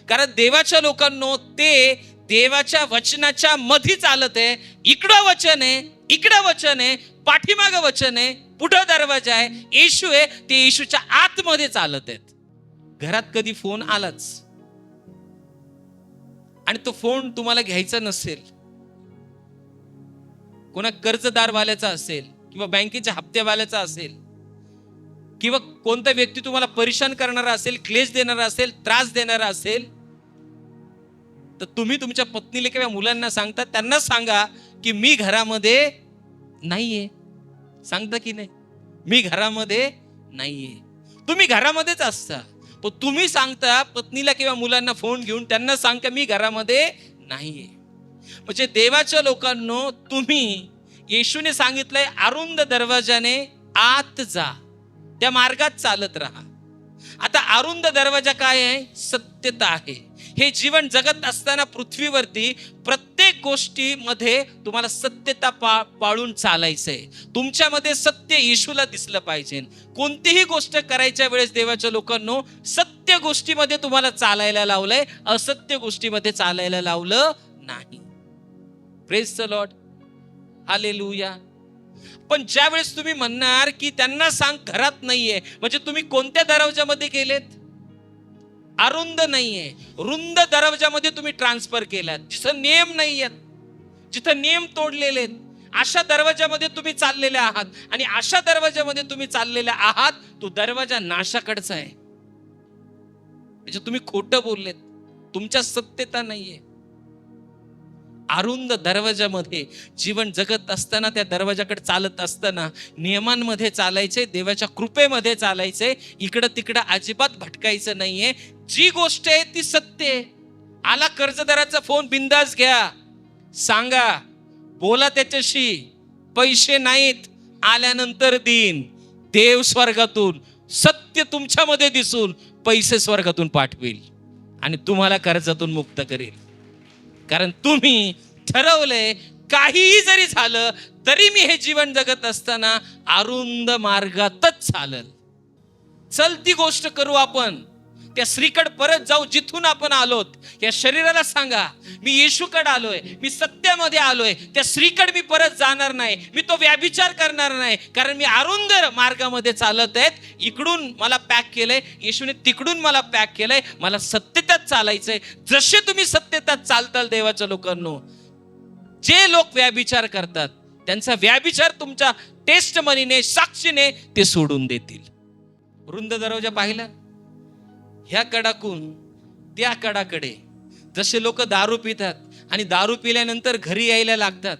कारण देवाच्या लोकांनो ते देवाच्या वचनाच्या मध्ये चालत आहे. इकडं वचन आहे, इकडं वचन आहे, पाठीमागं वचन आहे, पुढं दरवाजा आहे, येशू आहे. ते येशूच्या आतमध्ये चालत आहेत. घरात कधी फोन आलाच आणि तो फोन तुम्हाला घ्यायचा नसेल, कोणा कर्जदार वाल्याचा असेल किंवा बँकेच्या हप्त्यावाल्याचा असेल किंवा कोणता व्यक्ती तुम्हाला परेशान करणारा असेल, क्लेश देणारा असेल, त्रास देणारा असेल, तर तुम्ही तुमच्या पत्नीला किंवा मुलांना सांगता, त्यांना सांगा की मी घरामध्ये नाहीये. सांगता की नाही? मी घरामध्ये नाहीये. तुम्ही घरामध्येच असता, पण तुम्ही सांगता पत्नीला किंवा मुलांना फोन घेऊन, त्यांना सांगता मी घरामध्ये नाहीये. म्हणजे देवाच्या लोकांनो तुम्ही, येशूने सांगितलंय अरुंद दरवाजाने आत जा, त्या मार्गात चालत राहा. आता अरुंद दरवाजा काय आहे? सत्यता आहे. हे जीवन जगत असताना पृथ्वीवरती प्रत्येक गोष्टीमध्ये तुम्हाला सत्यता पाळून चालायचंय. तुमच्यामध्ये सत्य येशूला दिसलं पाहिजे. कोणतीही गोष्ट करायच्या वेळेस देवाच्या लोकांनो सत्य गोष्टीमध्ये तुम्हाला चालायला लावलंय, असत्य गोष्टीमध्ये चालायला लावलं नाही. Praise the lord. हालेलुया. पण ज्या वेळेस तुम्ही म्हणणार की त्यांना सांग घरात नाहीये, म्हणजे तुम्ही कोणत्या दरवाजामध्ये गेलेत? अरुंद नाहीये, रुंद दरवाजामध्ये तुम्ही ट्रान्सफर केलात. जिथं नियम नाहीयेत, जिथं नियम तोडलेले आहेत, अशा दरवाजामध्ये तुम्ही चाललेले आहात. आणि अशा दरवाजामध्ये तुम्ही चाललेले आहात, तो दरवाजा नाशाकडचा आहे. म्हणजे तुम्ही खोटं बोललेत, तुमच्या सत्यता नाहीये. अरुंद दरवाजामध्ये जीवन जगत असताना, त्या दरवाजाकडे चालत असताना नियमांमध्ये चालायचे, देवाच्या कृपेमध्ये चालायचे, इकडं तिकडं अजिबात भटकायचं नाहीये. जी गोष्ट आहे ती सत्य आहे. आला कर्जदाराचा फोन, बिंदास घ्या, सांगा, बोला त्याच्याशी. पैसे नाहीत, आल्यानंतर देईन. देव स्वर्गातून सत्य तुमच्यामध्ये दिसून पैसे स्वर्गातून पाठवेल आणि तुम्हाला कर्जातून मुक्त करेल. कारण तुम्ही ठरवलंय काहीही जरी झालं तरी मी हे जीवन जगत असताना अरुंद मार्गातच चालल. चल ती गोष्ट करू आपण. त्या स्त्रीकडे परत जाऊ जिथून आपण आलोत. या शरीराला सांगा मी येशूकडे आलोय, मी सत्यामध्ये आलोय. त्या स्त्रीकडे मी परत जाणार नाही, मी तो व्याभिचार करणार नाही, कारण मी अरुंद मार्गामध्ये चालत आहेत. इकडून मला पॅक केलंय, येशूने तिकडून मला पॅक केलंय. मला सत्यतेत चालायचंय. जसे तुम्ही सत्यतेत चालताल देवाच्या लोकांनो, जे लोक व्याभिचार करतात त्यांचा व्याभिचार तुमच्या टेस्ट मनीने, साक्षीने ते सोडून देतील. रुंद दरवाजा पाहिला, ह्या कडाकून त्या कडाकडे. जसे लोक दारू पितात आणि दारू पिल्यानंतर घरी यायला लागतात,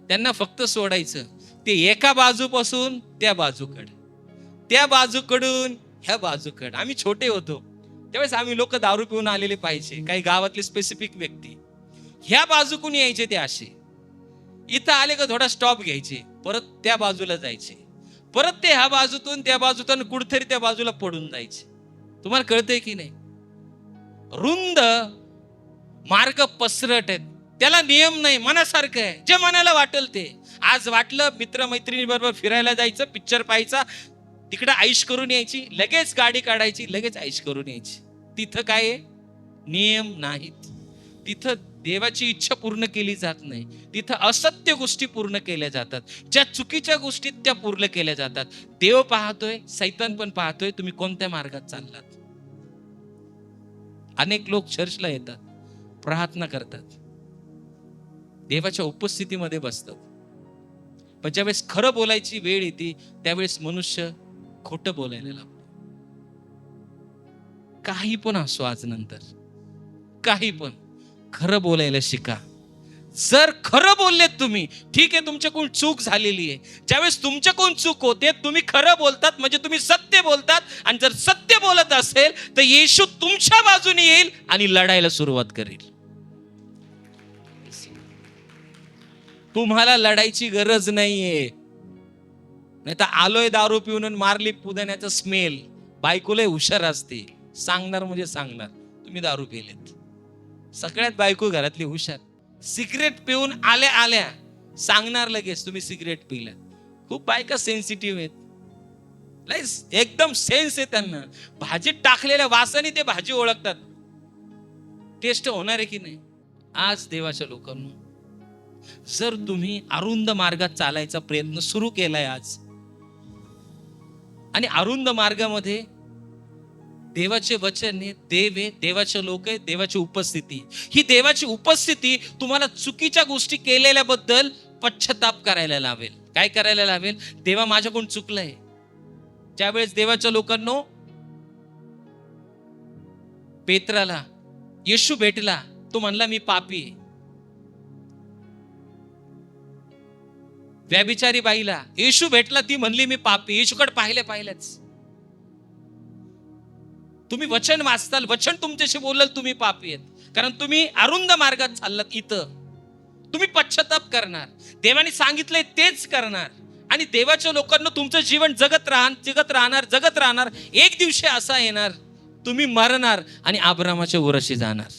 त्यांना फक्त सोडायचं ते एका बाजूपासून त्या बाजूकडे, त्या बाजूकडून ह्या बाजूकडे. आम्ही छोटे होतो त्यावेळेस आम्ही लोक दारू पिऊन आलेले पाहिजे, काही गावातले स्पेसिफिक व्यक्ती ह्या बाजूकून यायचे, ते असे इथं आले का थोडा स्टॉप घ्यायचे, परत त्या बाजूला जायचे, परत ते ह्या बाजूतून त्या बाजूतून कुठतरी त्या बाजूला पडून जायचे. तुम्हाला कळतंय की नाही? रुंद मार्ग पसरट आहेत, त्याला नियम नाही, मनासारखं आहे, जे मनाला वाटेल ते. आज वाटलं मित्रमैत्रिणी बरोबर फिरायला जायचं, पिक्चर पाहायचा, तिकडे आईश करून यायची, लगेच गाडी काढायची, लगेच आईश करून यायची. तिथं काय आहे? नियम नाहीत. तिथं देवाची इच्छा पूर्ण केली जात नाही. तिथं असत्य गोष्टी पूर्ण केल्या जातात, ज्या चुकीच्या गोष्टी त्या पूर्ण केल्या जातात. देव पाहतोय, सैतान पण पाहतोय तुम्ही कोणत्या मार्गात चाललात. अनेक लोक चर्चला येतात, प्रार्थना करतात, देवाच्या उपस्थितीमध्ये बसतात, पण ज्यावेळेस खरं बोलायची वेळ येते त्यावेळेस मनुष्य खोटं बोलायला लागतो. काही पण असो, आज नंतर काही पण खरं बोलायला शिका. जर खरं बोललेत तुम्ही, ठीक आहे, तुमच्याकडून चूक झालेली आहे. ज्यावेळेस तुमच्याकडून चूक होते तुम्ही खरं बोलतात म्हणजे तुम्ही सत्य बोलतात. आणि जर सत्य बोलत असेल तर येशू तुमच्या बाजूने येईल आणि लढायला सुरुवात करेल. तुम्हाला लढायची गरज नाहीये. नाही तर आलोय दारू पिऊन मारली पुदण्याचा स्मेल. बायकोला हुशार असते, सांगणार म्हणजे सांगणार तुम्ही दारू पिलेत. सगळ्यात बायको घरातली हुशार. सिगरेट पिऊन आल्या आल्या सांगणार लगेच तुम्ही सिगरेट पिला. खूप बायका सेन्सिटिव्ह आहेत, एकदम सेन्स आहे त्यांना. भाजीत टाकलेल्या वासाने ते भाजी ओळखतात, टेस्ट होणार आहे की नाही. आज देवाच्या लोकांनो, जर तुम्ही अरुंद मार्गात चालायचा प्रयत्न सुरू केलाय आज, आणि अरुंद मार्गामध्ये देवाचे वचन आहे, देव आहे, देवाचे लोक आहे, देवाची उपस्थिती. ही देवाची उपस्थिती तुम्हाला चुकीच्या गोष्टी केलेल्याबद्दल पश्चाताप करायला लावेल. काय करायला लावेल? देवा माझ्याकडून चुकलंय. ज्यावेळेस देवाच्या लोकांनो पेत्राला येशू भेटला, तो म्हणला मी पापी आहे. व्याभिचारी बाईला येशू भेटला, ती म्हणली मी पापी. येशूकडे पाहिल्याच. तुम्ही वचन वाचताल, वचन तुमच्याशी बोलल तुम्ही पापी आहेत, कारण तुम्ही अरुंद मार्गात चाललात. इथं तुम्ही पश्चाताप करणार, देवाने सांगितलंय तेच करणार, आणि देवाच्या लोकांना तुमचं जीवन जगत राहणार. एक दिवशी असा येणार तुम्ही मरणार आणि अब्रामाच्या उराशी जाणार.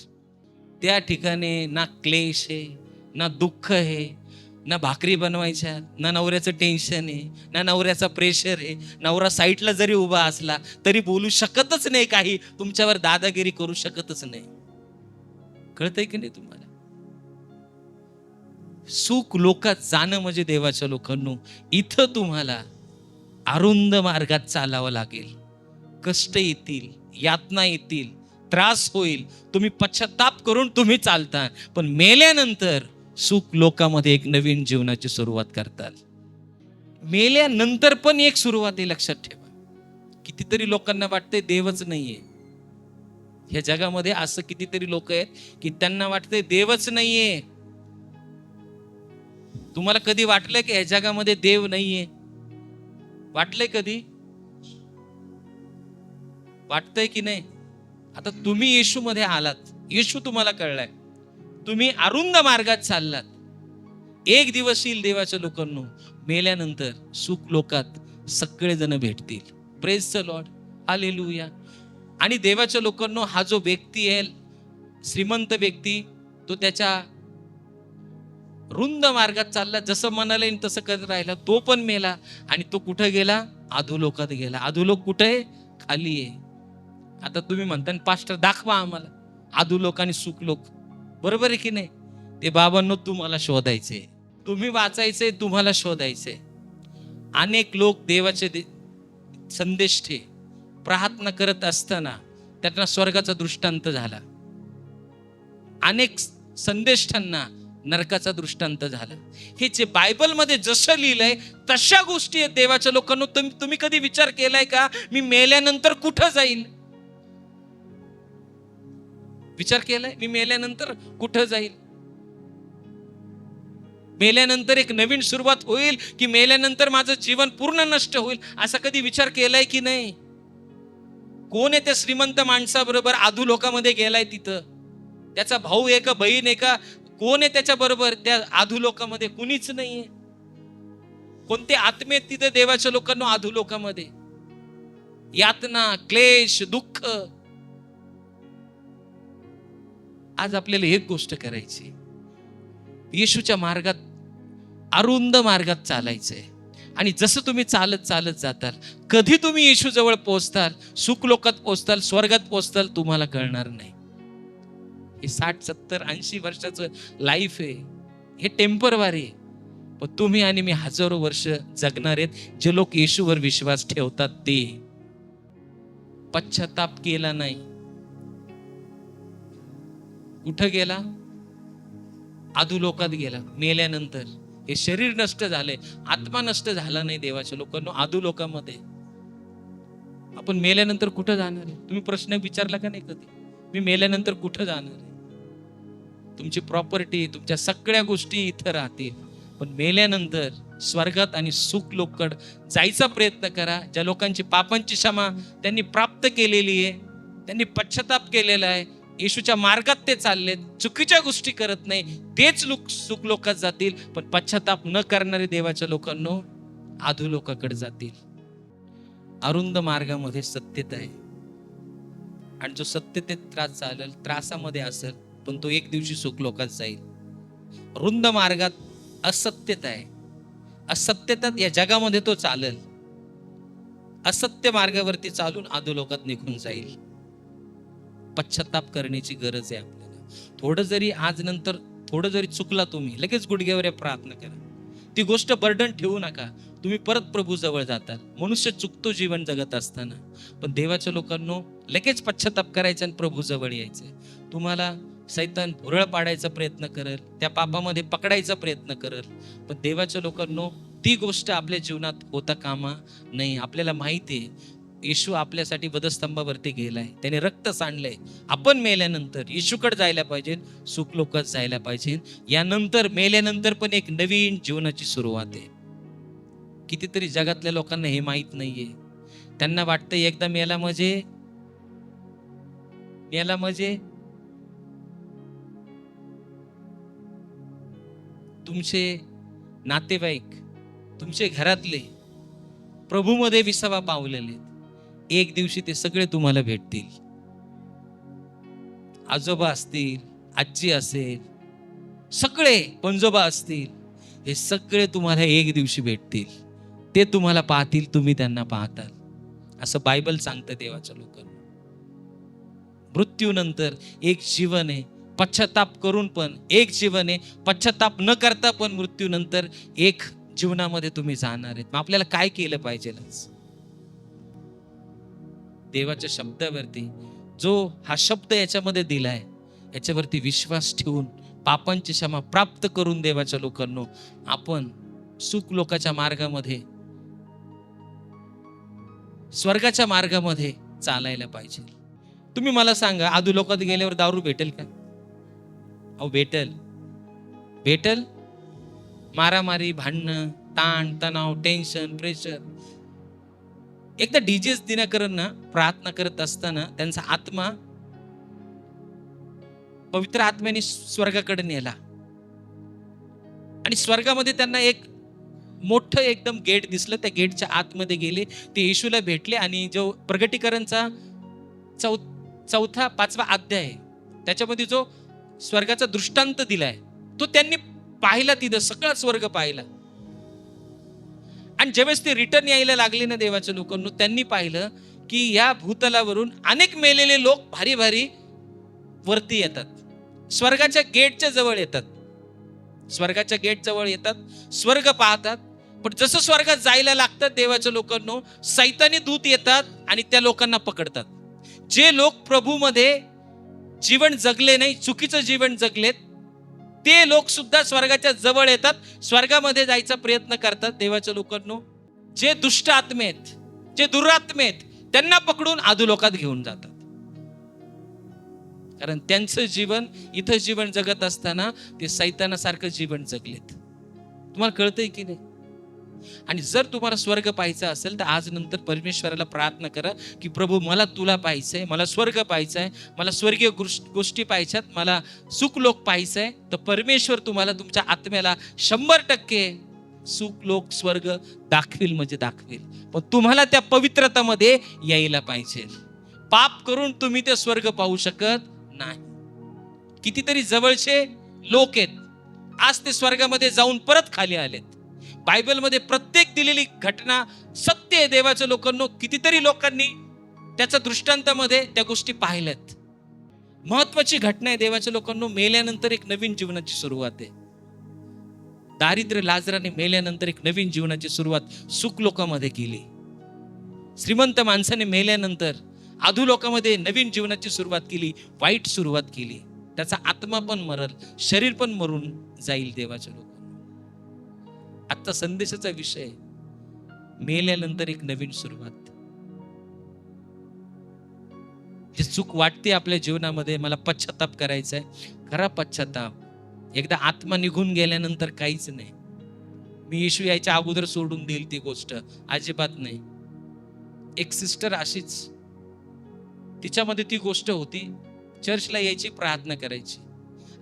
त्या ठिकाणी ना क्लेश आहे, ना दुःख आहे, ना भाकरी बनवायच्या, ना नवऱ्याचं टेन्शन आहे, ना नवऱ्याचा प्रेशर आहे. नवरा साईडला जरी उभा असला तरी बोलू शकतच नाही, काही तुमच्यावर दादागिरी करू शकतच नाही. कळतंय की नाही तुम्हाला? सुख लोकात जाणं म्हणजे देवाच्या लोकांनो, इथं तुम्हाला अरुंद मार्गात चालावं लागेल. कष्ट येतील, यातना येतील, त्रास होईल, तुम्ही पश्चाताप करून तुम्ही चालता, पण मेल्यानंतर सुख लोकांमध्ये एक नवीन जीवनाची सुरुवात करतात. मेल्यानंतर पण एक सुरुवात आहे, लक्षात ठेवा. कितीतरी लोकांना वाटतंय देवच नाहीये. ह्या जगामध्ये असं कितीतरी लोक आहेत की त्यांना वाटतंय देवच नाहीये. तुम्हाला कधी वाटलंय की ह्या जगामध्ये देव नाहीये? वाटलंय कधी? वाटतंय की नाही? आता तुम्ही येशू मध्ये आलात, येशू तुम्हाला कळलाय, तुम्ही अरुंद मार्गात चाललात. एक दिवस येईल देवाच्या लोकांनो, मेल्यानंतर सुख लोकात सगळेजण भेटतील. Praise the lord, hallelujah. आणि देवाच्या लोकांनो, हा जो व्यक्ती आहे, श्रीमंत व्यक्ती, तो त्याच्या रुंद मार्गात चालला, जसं म्हणाले तसं करत राहिला. तो पण मेला आणि तो कुठं गेला? अधोलोकात गेला. अधोलोक कुठे आहे? खाली आहे. आता तुम्ही म्हणता पास्टर दाखवा आम्हाला अधोलोक आणि सुखलोक, बरोबर आहे की नाही? ते बाबांनो तुम्हाला शोधायचे, तुम्ही वाचायचे, तुम्हाला शोधायचे. अनेक लोक देवाचे संदेश प्रार्थना करत असताना त्यांना स्वर्गाचा दृष्टांत झाला. अनेक संदेष्टांना नरकाचा दृष्टांत झाला. हे जे बायबलमध्ये जसं लिहिलंय तशा गोष्टी आहेत देवाच्या लोकांनो. तुम्ही कधी विचार केलाय का मी मेल्यानंतर कुठं जाईल? विचार केलाय मी मेल्यानंतर कुठं जाईल? मेल्यानंतर एक नवीन सुरुवात होईल की मेल्यानंतर माझं जीवन पूर्ण नष्ट होईल, असा कधी विचार केलाय की नाही? कोण आहे त्या श्रीमंत माणसाबरोबर अधोलोकामध्ये गेलाय? तिथं त्याचा भाऊ आहे का बहीण आहे का? कोण आहे त्याच्या बरोबर त्या अधोलोकामध्ये? कुणीच नाहीये. कोणते आत्मे आहेत तिथे देवाच्या लोकांना अधोलोकामध्ये? यातना, क्लेश, दुःख. आज आपल्याला एक गोष्ट करायची, येशूच्या मार्गात, अरुंद मार्गात चालायचंय. आणि जसं तुम्ही चालत चालत जाताल, कधी तुम्ही येशू जवळ पोहोचताल, सुख लोकात पोहोचताल, स्वर्गात पोहोचताल, तुम्हाला कळणार नाही. हे 60, 70, 80 वर्षाचं लाईफ आहे, हे टेम्पररी आहे. पण तुम्ही आणि मी हजारो वर्ष जगणार आहेत. जे लोक येशूवर विश्वास ठेवतात ते. पश्चाताप केला नाही, कुठं गेला? अधोलोकात गेला. मेल्यानंतर हे शरीर नष्ट झालंय, आत्मा नष्ट झाला नाही देवाच्या लोकांना. अधोलोकामध्ये आपण मेल्यानंतर कुठं जाणार आहे? तुम्ही प्रश्न विचारला का नाही कधी? मी मेल्यानंतर कुठं जाणार आहे? तुमची प्रॉपर्टी, तुमच्या सगळ्या गोष्टी इथं राहतील, पण मेल्यानंतर स्वर्गात आणि सुख लोककड जायचा प्रयत्न करा. ज्या लोकांची पापांची क्षमा त्यांनी प्राप्त केलेली आहे, त्यांनी पश्चाताप केलेला आहे, येशूच्या मार्गात ते चाललेत, चुकीच्या गोष्टी करत नाही, तेच लोक सुख लोकात जातील. पण पश्चाताप न करणारे देवाच्या लोकांनो अधोलोकाकडे जातील. अरुंद मार्गामध्ये सत्यता आहे, आणि जो सत्यतेत त्रास चालेल, त्रासामध्ये असेल, पण तो एक दिवशी सुख लोकात जाईल. रुंद मार्गात असत्यता आहे, असत्यतात या जगामध्ये तो चालेल, असत्य मार्गावरती चालून अधोलोकात निघून जाईल. पश्चाताप करण्याची गरज आहे आपल्याला. थोडं जरी आज नंतर थोडं जरी चुकला तुम्ही, लगेच गुडघ्यावर प्रार्थना करा. ती गोष्ट बर्डन ठेवू नका. तुम्ही परत प्रभू जवळ जाताल. मनुष्य चुकतो जीवन जगत असताना, पण देवाच्या लोकांनो लगेच पश्चाताप करायचा आणि प्रभू जवळ यायचं. तुम्हाला सैतान भुरळ पाडायचा प्रयत्न करेल, त्या पापामध्ये पकडायचा प्रयत्न करेल, पण देवाच्या लोकांनो ती गोष्ट आपल्या जीवनात होता कामा नाही. आपल्याला माहिती आहे येशू आपल्यासाठी वधस्तंभावरती गेलाय, त्याने रक्त सांडलंय. आपण मेल्यानंतर येशूकडे जायला पाहिजे, सुख लोकात जायला पाहिजे. यानंतर मेल्यानंतर पण एक नवीन जीवनाची सुरुवात आहे. कितीतरी जगातल्या लोकांना हे माहित नाहीये. त्यांना वाटतं एकदा मेला म्हणजे तुमचे नातेवाईक, तुमचे घरातले प्रभूमध्ये विसावा पावलेले, एक दिवशी ते सगळे तुम्हाला भेटतील. आजोबा असतील, आजी असेल, सगळे पंजोबा असतील, हे सगळे तुम्हाला एक दिवशी भेटतील. ते तुम्हाला पाहतील, तुम्ही त्यांना पाहताल, असं बायबल सांगतं देवाच्या लोकांना. मृत्यूनंतर एक जीवन आहे, पश्चाताप करून पण एक जीवन आहे, पश्चाताप न करता पण मृत्यूनंतर एक जीवनामध्ये तुम्ही जाणार आहेत. मग आपल्याला काय केलं पाहिजे? देवाच्या शब्दावरती, जो हा शब्द याच्यामध्ये दिलाय, याच्यावरती विश्वास ठेवून पापांची क्षमा प्राप्त करून देवाच्या लोकांनो आपण सुख लोकाच्या मार्गामध्ये, स्वर्गाच्या मार्गामध्ये चालायला पाहिजे. तुम्ही मला सांगा, अधोलोकात गेल्यावर दारू भेटेल का? अहो भेटेल. मारामारी, भांडणं, ताण तणाव, टेन्शन, प्रेशर. एकदा डीजेस दिनकरन ना प्रार्थना करत असताना त्यांचा आत्मा पवित्र आत्म्याने स्वर्गाकडे नेला, आणि स्वर्गामध्ये त्यांना एक मोठं एकदम गेट दिसलं. त्या गेटच्या आतमध्ये गेले, ते येशूला भेटले, आणि जो प्रगटीकरणचा 4, 5 अध्याय आहे, त्याच्यामध्ये जो स्वर्गाचा दृष्टांत दिलाय तो त्यांनी पाहिला. तिथं सगळा स्वर्ग पाहिला. आणि ज्यावेळेस ते रिटर्न यायला लागले ना देवाच्या लोकांना, त्यांनी पाहिलं की या भूतलावरून अनेक मेलेले लोक भारी भारी वरती येतात, स्वर्गाच्या गेटच्या जवळ येतात, स्वर्गाच्या गेट जवळ येतात, स्वर्ग पाहतात. पण जसं स्वर्गात जायला लागतात देवाच्या लोकांनो, सैतानी दूत येतात आणि त्या लोकांना पकडतात. जे लोक प्रभूमध्ये जीवन जगले नाही, चुकीचं जीवन जगलेत, ते लोक सुद्धा स्वर्गाच्या जवळ येतात, स्वर्गामध्ये जायचा प्रयत्न करतात देवाच्या लोकांनो. जे दुष्ट आत्मे आहेत, जे दुरात्मे आहेत, त्यांना पकडून अधोलोकात घेऊन जातात. कारण त्यांचं जीवन इथं जीवन जगत असताना ते सैतानासारखं जीवन जगलेत. तुम्हाला कळतंय की नाही? आणि जर तुम्हाला स्वर्ग पाहायचा असेल तर आज नंतर परमेश्वराला प्रार्थना करा की प्रभू मला तुला पाहायचंय, मला स्वर्ग पाहायचंय, मला स्वर्गीय गोष्टी पाहायच्यात, मला सुख लोक पाहायचंय. तर परमेश्वर तुम्हाला तुमच्या आत्म्याला 100% सुख लोक स्वर्ग दाखवेल, म्हणजे दाखवेल. पण तुम्हाला त्या पवित्रतामध्ये यायला पाहिजे. पाप करून तुम्ही ते स्वर्ग पाहू शकत नाही. कितीतरी जवळचे लोक आहेत, आज ते स्वर्गामध्ये जाऊन परत खाली आलेत. बायबलमध्ये प्रत्येक दिलेली घटना सत्य आहे देवाच्या लोकांनो. कितीतरी लोकांनी त्याच्या दृष्टांतामध्ये त्या गोष्टी पाहिल्यात. महत्वाची घटना आहे देवाच्या लोकांनो. मेल्यानंतर एक नवीन जीवनाची सुरुवात आहे. दारिद्र्य लाजराने मेल्यानंतर एक नवीन जीवनाची सुरुवात सुख लोकांमध्ये केली. श्रीमंत माणसाने मेल्यानंतर अधोलोकामध्ये नवीन जीवनाची सुरुवात केली, वाईट सुरुवात केली. त्याचा आत्मा पण मरल, शरीर पण मरून जाईल देवाच्या लोकांना. आजचा संदेशाचा विषय मेल्यानंतर एक नवीन सुरुवात. जे चूक वाटते आपल्या जीवनामध्ये, मला पश्चाताप करायचा आहे, खरा पश्चाताप. एकदा आत्मा निघून गेल्यानंतर काहीच नाही. मी येशू यायच्या अगोदर सोडून देईल ती गोष्ट, अजिबात नाही. एक सिस्टर अशीच, तिच्यामध्ये ती गोष्ट होती, चर्चला यायची, प्रार्थना करायची,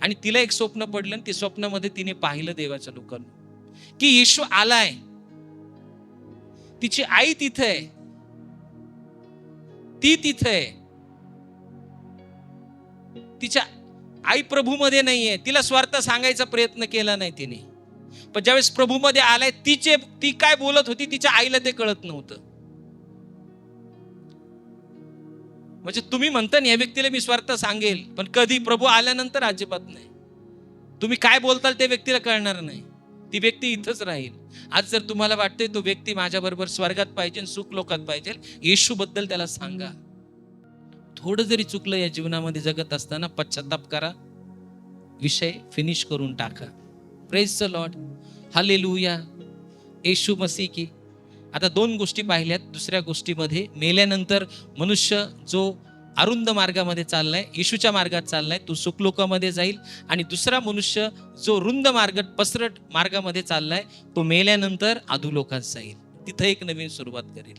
आणि तिला एक स्वप्न पडलं. आणि ती स्वप्नामध्ये तिने पाहिलं देवाच्या लोकांना की येशू आलाय, तिची आई तिथे आहे, ती तिथे आहे. तिच्या आई प्रभूमध्ये नाहीये. तिला स्वार्थ सांगायचा प्रयत्न केला नाही तिने. पण ज्यावेळेस प्रभूमध्ये आलाय, ती काय बोलत होती तिच्या आईला ते कळत नव्हतं. म्हणजे तुम्ही म्हणता ना या व्यक्तीला मी स्वार्थ सांगेल, पण कधी प्रभू आल्यानंतर अजिबात नाही. तुम्ही काय बोलताल त्या व्यक्तीला कळणार नाही, ती व्यक्ती इथंच राहील. आज जर तुम्हाला वाटतंय तो व्यक्ती माझ्याबरोबर स्वर्गात पाहिजे, सुख लोकात पाहिजे, येशू बद्दल त्याला सांगा. थोडं जरी चुकलं या जीवनामध्ये जगत असताना, पश्चाताप करा, विषय फिनिश करून टाका. Praise the lord, hallelujah, Yeshu Masih की. आता 2 गोष्टी पाहिल्यात. दुसऱ्या गोष्टीमध्ये मेल्यानंतर मनुष्य जो अरुंद मार्गामध्ये चाललाय, येशूच्या मार्गात चाललाय, तो सुखलोकामध्ये जाईल. आणि दुसरा मनुष्य जो रुंद मार्ग, पसरट मार्गामध्ये चाललाय, तो मेल्यानंतर अधोलोकात जाईल. तिथं एक नवीन सुरुवात करेल.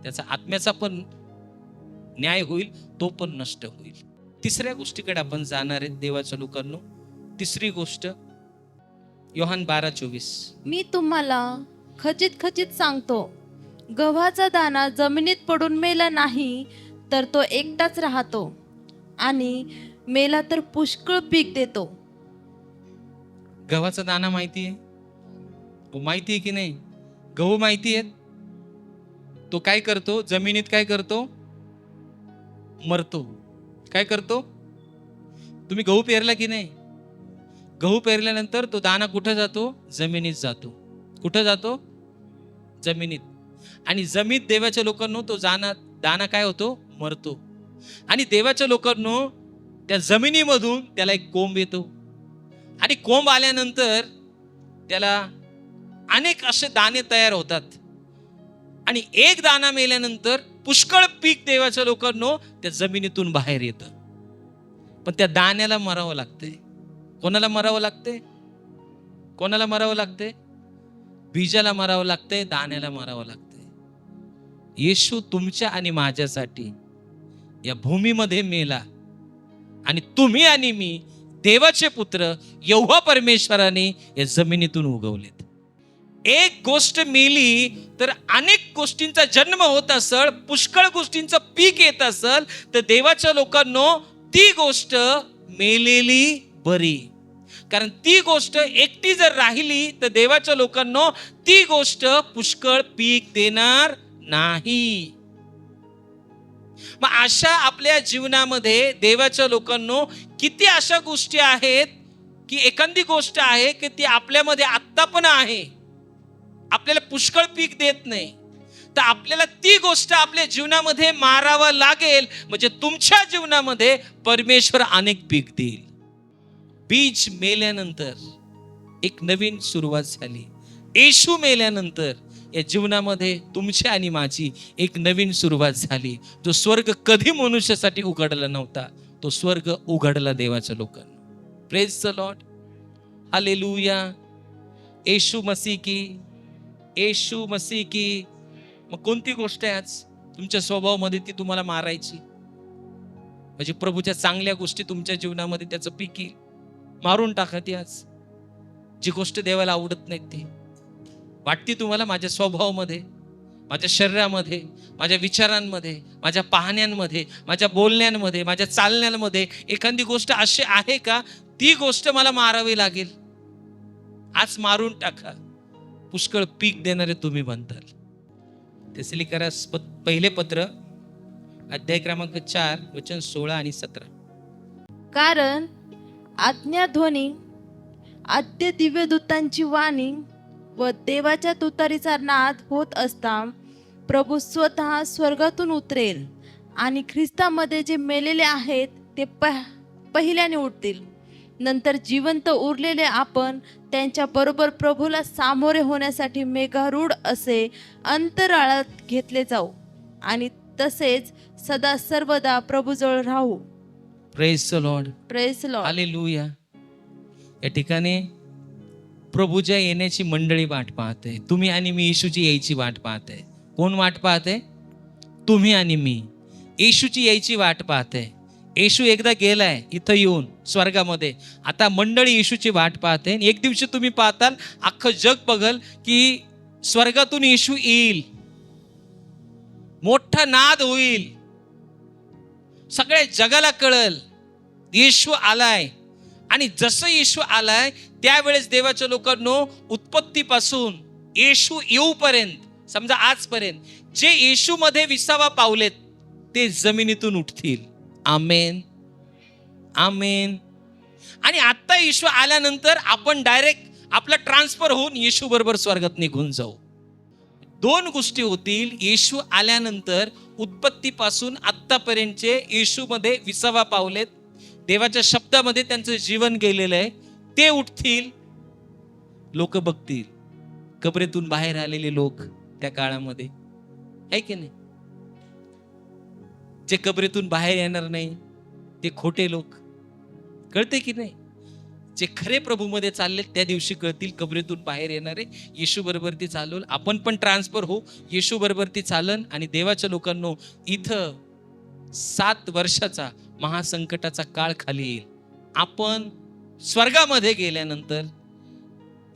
त्याचा आत्म्याचा पण न्याय होईल, तो पण नष्ट होईल. तिसऱ्या गोष्टीकडे आपण जाणार आहेत देवाच्या लोकांनो. तिसरी गोष्ट योहान 12:24. मी तुम्हाला खचित खचित सांगतो, गव्हाचा दाणा जमिनीत पडून मेला नाही तर तो एकटाच राहतो, आणि मेला तर पुष्कळ पीक देतो. गव्हाचा दाणा माहिती आहे? माहिती आहे की नाही? गहू माहिती आहे? तो काय करतो? जमिनीत काय करतो? मरतो. काय करतो? तुम्ही गहू पेरला की नाही? गहू पेरल्यानंतर तो दाणा कुठं जातो? जमिनीत जातो. कुठं जातो? जमिनीत. आणि जमीत देवाच्या लोकांनो तो दाणा काय होतो? मरतो. आणि देवाच्या लोकांनो त्या जमिनीमधून त्याला एक कोंब येतो, आणि कोंब आल्यानंतर त्याला अनेक असे दाणे तयार होतात. आणि एक दाणा मेल्यानंतर पुष्कळ पीक देवाच्या लोकांनो त्या जमिनीतून बाहेर येतं. पण त्या दाण्याला मरावं लागते. कोणाला मरावं लागते? कोणाला मरावं लागते? बीजाला मरावं लागते, दाण्याला मरावं लागते. येशू तुमच्या आणि माझ्यासाठी या भूमीमध्ये मेला, आणि तुम्ही आणि मी देवाचे पुत्र यहोवा परमेश्वराने या जमिनीतून उगवलेत. एक गोष्ट मेली तर अनेक गोष्टींचा जन्म होत असेल, पुष्कळ गोष्टींचं पीक येत असेल, तर देवाच्या लोकांनो ती गोष्ट मेलेली बरी. कारण ती गोष्ट एकटी जर राहिली तर देवाच्या लोकांनो ती गोष्ट पुष्कळ पीक देणार नाही. मग अशा आपल्या जीवनामध्ये देवाच्या लोकांनो किती अशा गोष्टी आहेत की एखादी गोष्ट आहे की ती आपल्यामध्ये आत्ता पण आहे, आपल्याला पुष्कळ पीक देत नाही, तर आपल्याला ती गोष्ट आपल्या जीवनामध्ये मारावं लागेल, म्हणजे तुमच्या जीवनामध्ये परमेश्वर अनेक पीक देईल. बीज मेल्यानंतर एक नवीन सुरुवात झाली. येशू मेल्यानंतर या जीवनामध्ये तुमची आणि माझी एक नवीन सुरुवात झाली. जो स्वर्ग कधी मनुष्यासाठी उघडला नव्हता, तो स्वर्ग उघडला देवाच्या लोकांना. Praise the lord, hallelujah. Yeshu Masih की, येशू मसीह की. मग कोणती गोष्ट आहे आज तुमच्या स्वभावामध्ये ती तुम्हाला मारायची, म्हणजे प्रभूच्या चांगल्या गोष्टी तुमच्या जीवनामध्ये त्याचं पीक येईल, मारून टाका ती. आज जी गोष्ट देवाला आवडत नाही ती वाटते तुम्हाला माझ्या स्वभावामध्ये, माझ्या शरीरामध्ये, माझ्या विचारांमध्ये, माझ्या पाहण्यांमध्ये, माझ्या बोलण्यांमध्ये, माझ्या चालण्यांमध्ये एखादी गोष्ट अशी आहे का, ती गोष्ट मला मारावी लागेल. आज मारून टाका, पुष्कळ पीक देणारे तुम्ही बनताल. तेसलिकरास पहिले पत्र अध्याय क्रमांक 4 वचन 16 आणि 17. कारण आज्ञाध्वनी, आद्य दिव्यदूतांची वाणी व देवाच्या तुतारीचा नाद होत असता प्रभू स्वतः स्वर्गातून उतरेल आणि ख्रिस्तामध्ये जे मेलेले आहेत ते पहिल्याने उठतील. नंतर जिवंत उरलेले आपण त्यांच्या बरोबर प्रभूला सामोरे होण्यासाठी मेघारूढ असे अंतराळात घेतले जाऊ आणि तसेच सदा सर्वदा प्रभूजवळ राहू. Praise the lord, praise the lord. Hallelujah. या ठिकाणी प्रभूच्या येण्याची मंडळी वाट पाहते. तुम्ही आणि मी येशूची यायची वाट पाहते. कोण वाट पाहते? तुम्ही आणि मी येशूची यायची वाट पाहते. येशू एकदा गेलाय इथं येऊन स्वर्गामध्ये, आता मंडळी येशूची वाट पाहते. एक दिवशी तुम्ही पाहताल, अख्खं जग बघल की स्वर्गातून येशू येईल, मोठा नाद होईल, सगळ्या जगाला कळल येशू आलाय. आणि जसं येशू आलाय त्यावेळेस देवाच्या लोकांनो उत्पत्तीपासून येशू येऊपर्यंत, समजा आजपर्यंत, जे येशू मध्ये विसावा पावलेत ते जमिनीतून उठतील. आमेन, आमेन. आणि आता येशू आल्यानंतर आपण डायरेक्ट आपला ट्रान्सफर होऊन येशू बरोबर स्वर्गात निघून जाऊ. दोन गोष्टी होतील. येशू आल्यानंतर उत्पत्तीपासून आत्तापर्यंतचे येशूमध्ये विसावा पावलेत, देवाच्या शब्दामध्ये त्यांचं जीवन गेलेलं आहे, ते उठतील. लोक बघतील, कबरेतून बाहेर आलेले लोक त्या काळामध्ये आहे की नाही. जे कबरेतून बाहेर येणार नाही ते खोटे लोक, कळते की नाही. जे खरे प्रभूमध्ये चालले त्या दिवशी कळतील, कबरेतून बाहेर येणारे येशू बरोबर ती चालवल. आपण पण ट्रान्सफर हो, येशू बरोबर ती चालन. आणि देवाच्या लोकांनो इथं 7 वर्षाचा महासंकटाचा काळ खाली येईल. आपण स्वर्गामध्ये गेल्यानंतर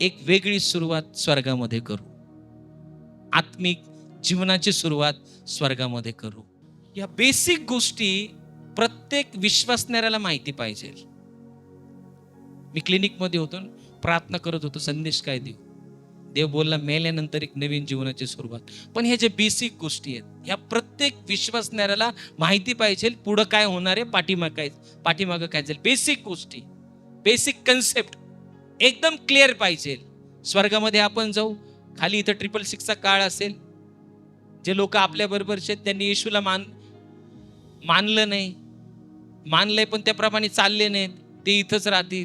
एक वेगळी सुरुवात स्वर्गामध्ये करू, आत्मिक जीवनाची सुरुवात स्वर्गामध्ये करू. या बेसिक गोष्टी प्रत्येक विश्वासणाऱ्याला माहिती पाहिजे. मी क्लिनिकमध्ये होतो, प्रार्थना करत होतो, संदेश काय देऊ. देव बोलला मेल्यानंतर एक नवीन जीवनाची सुरुवात. पण हे जे बेसिक गोष्टी आहेत ह्या प्रत्येक विश्वासणाऱ्याला माहिती पाहिजे. पुढं काय होणार आहे, पाठीमागं काय जाईल, बेसिक गोष्टी, बेसिक कन्सेप्ट एकदम क्लिअर पाहिजे. स्वर्गामध्ये आपण जाऊ, खाली इथं 666चा काळ असेल. जे लोक आपल्या बरोबरचे त्यांनी येशूला मानलं नाही, मानलंय पण त्याप्रमाणे चालले नाहीत, ते इथंच राहतील.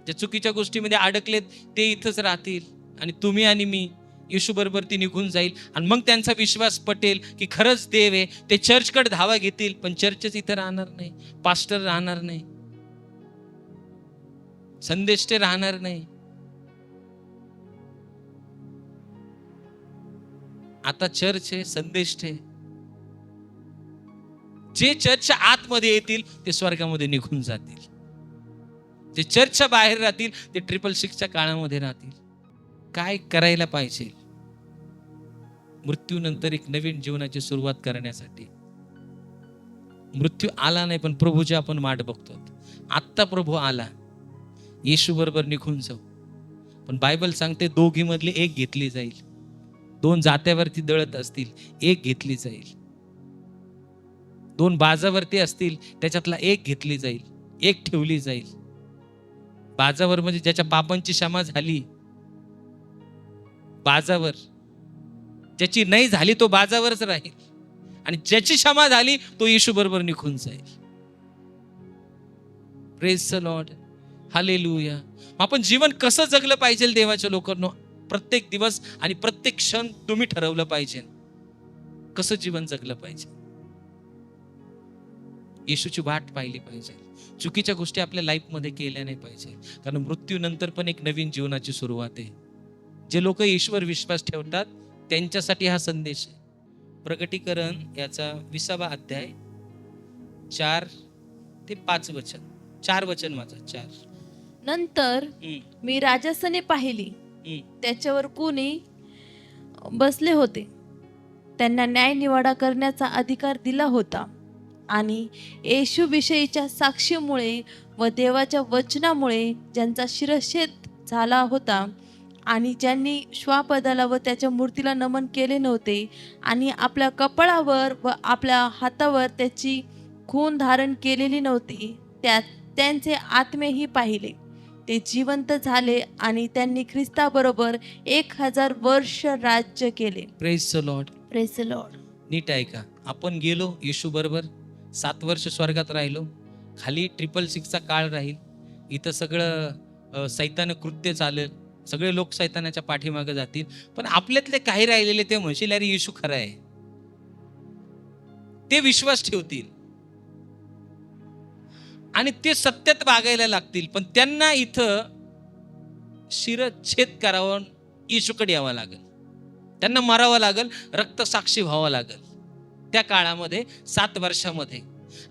ज्या चुकीच्या गोष्टीमध्ये अडकलेत ते इथंच राहतील. आणि तुम्ही आणि मी येशू बरोबर ती निघून जाईल. आणि मग त्यांचा विश्वास पटेल की खरंच देव आहे. ते चर्चकडे धावा घेतील, पण चर्चच इथं राहणार नाही, पास्टर राहणार नाही, संदेश ते राहणार नाही. आता चर्च आहे, संदेश आहे. जे चर्चच्या आतमध्ये येतील ते स्वर्गामध्ये निघून जातील. जे चर्चच्या बाहेर राहतील ते 666च्या काळामध्ये राहतील. काय करायला पाहिजे मृत्यूनंतर एक नवीन जीवनाची सुरुवात करण्यासाठी? मृत्यू आला नाही पण प्रभूची आपण वाट बघतो. आत्ता प्रभू आला, येशू बरोबर निघून जाऊ. पण बायबल सांगते दोघी मधली एक घेतली जाईल. 2 जात्यावरती दळत असतील, एक घेतली जाईल. 2 बाजावरती असतील, त्याच्यातला एक घेतली जाईल, एक ठेवली जाईल. बाजावर म्हणजे ज्याच्या पापांची क्षमा झाली, बाजावर. ज्याची नाही झाली तो बाजावरच राहील, आणि ज्याची क्षमा झाली तो येशू बरोबर निघून जाईल. Praise the lord, hallelujah. आपण जीवन कसं जगलं पाहिजे देवाच्या लोकांनो? प्रत्येक दिवस आणि प्रत्येक क्षण तुम्ही ठरवलं पाहिजे कसं जीवन जगलं पाहिजे. येशूची वाट पाहिली पाहिजे. चुकीच्या गोष्टी आपल्या लाईफमध्ये केल्या नाही पाहिजे, कारण मृत्यूनंतर पण एक नवीन जीवनाची सुरुवात आहे. जे लोक येशूवर विश्वास ठेवतात त्यांच्यासाठी हा संदेश आहे. प्रकटीकरण याचा 20वा अध्याय 4 ते 5 वचन. 4 वचन माझा 4. नंतर मी राजस्थाने पाहिली, त्याच्यावर कोणी बसले होते. त्यांना न्याय निवाडा करण्याचा अधिकार दिला होता, आणि येशू विषयीच्या साक्षीमुळे व देवाच्या वचनामुळे ज्यांचा शिरच्छेद झाला होता, आणि ज्यांनी श्वापदाला व त्याच्या मूर्तीला नमन केले नव्हते, आणि आपल्या कपाळावर व आपल्या हातावर त्याची खून धारण केलेली नव्हती, त्यांचे आत्मेही पाहिले. ते जिवंत झाले, आणि त्यांनी ख्रिस्ताबरोबर 1000 वर्ष राज्य केले. Praise the lord. Praise the lord. नीट ऐका. आपण गेलो येशू बरोबर, 7 वर्ष स्वर्गात राहिलो. खाली 666चा काळ राहील. इथं सगळं सैतान कृत्य चालेल, सगळे लोक सैतानाच्या पाठीमागे जातील. पण आपल्यातले काही राहिलेले ते म्हणशील अरे येशू खरा आहे, ते विश्वास ठेवतील आणि ते सत्यात वागायला लागतील. पण त्यांना इथं शिरच्छेद करावं, येशूकडे यावं लागेल, त्यांना मरावं लागेल, रक्तसाक्षी व्हावं लागेल त्या काळामध्ये, 7 वर्षामध्ये.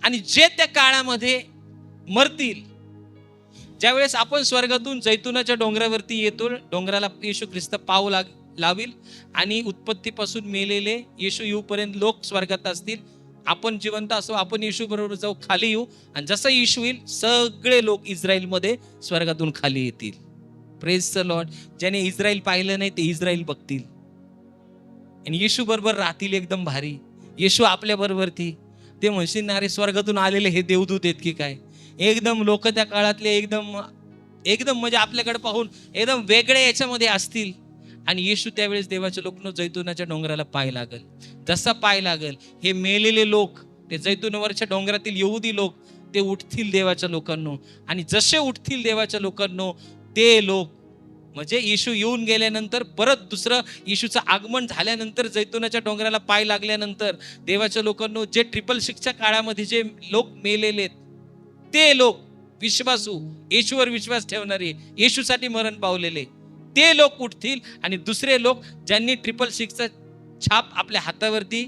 आणि जे त्या काळामध्ये मरतील, ज्यावेळेस आपण स्वर्गातून जैतुनाच्या डोंगरावरती येतो, डोंगराला येशू ख्रिस्त पाव लावील, आणि उत्पत्तीपासून मेलेले येशू येऊपर्यंत लोक स्वर्गात असतील. आपण जिवंत असो, आपण येशू बरोबर जाऊ, खाली येऊ, आणि जसं येशू येईल सगळे लोक इस्रायलमध्ये स्वर्गातून खाली येतील. Praise the Lord. ज्याने इस्रायल पाहिलं नाही ते इस्रायल बघतील आणि येशू बरोबर राहतील एकदम भारी. येशू आपल्या बरोबर ते म्हणशील ना अरे स्वर्गातून आलेले हे देवदूत आहेत की काय. एकदम लोक त्या काळातले एकदम म्हणजे आपल्याकडे पाहून एकदम वेगळ्या याच्यामध्ये असतील. आणि येशू त्यावेळेस देवाच्या लोकांना जैतुनाच्या डोंगराला पाय लागल. जसा पाय लागल, हे मेलेले लोक, ते जैतूनवरच्या डोंगरातील यहुदी लोक, ते उठतील देवाच्या लोकांनो. आणि जसे उठतील देवाच्या लोकांनो, ते लोक म्हणजे येशू येऊन गेल्यानंतर, परत दुसरं येशूचं आगमन झाल्यानंतर, जैतुनाच्या डोंगराला पाय लागल्यानंतर देवाच्या लोकांनो, जे 666च्या काळामध्ये जे लोक मेलेले, ते लोक विश्वासू, येशूवर विश्वास ठेवणारे, येशूसाठी मरण पावलेले, ते लोक उठतील. आणि दुसरे लोक ज्यांनी 666चा छाप आपल्या हातावरती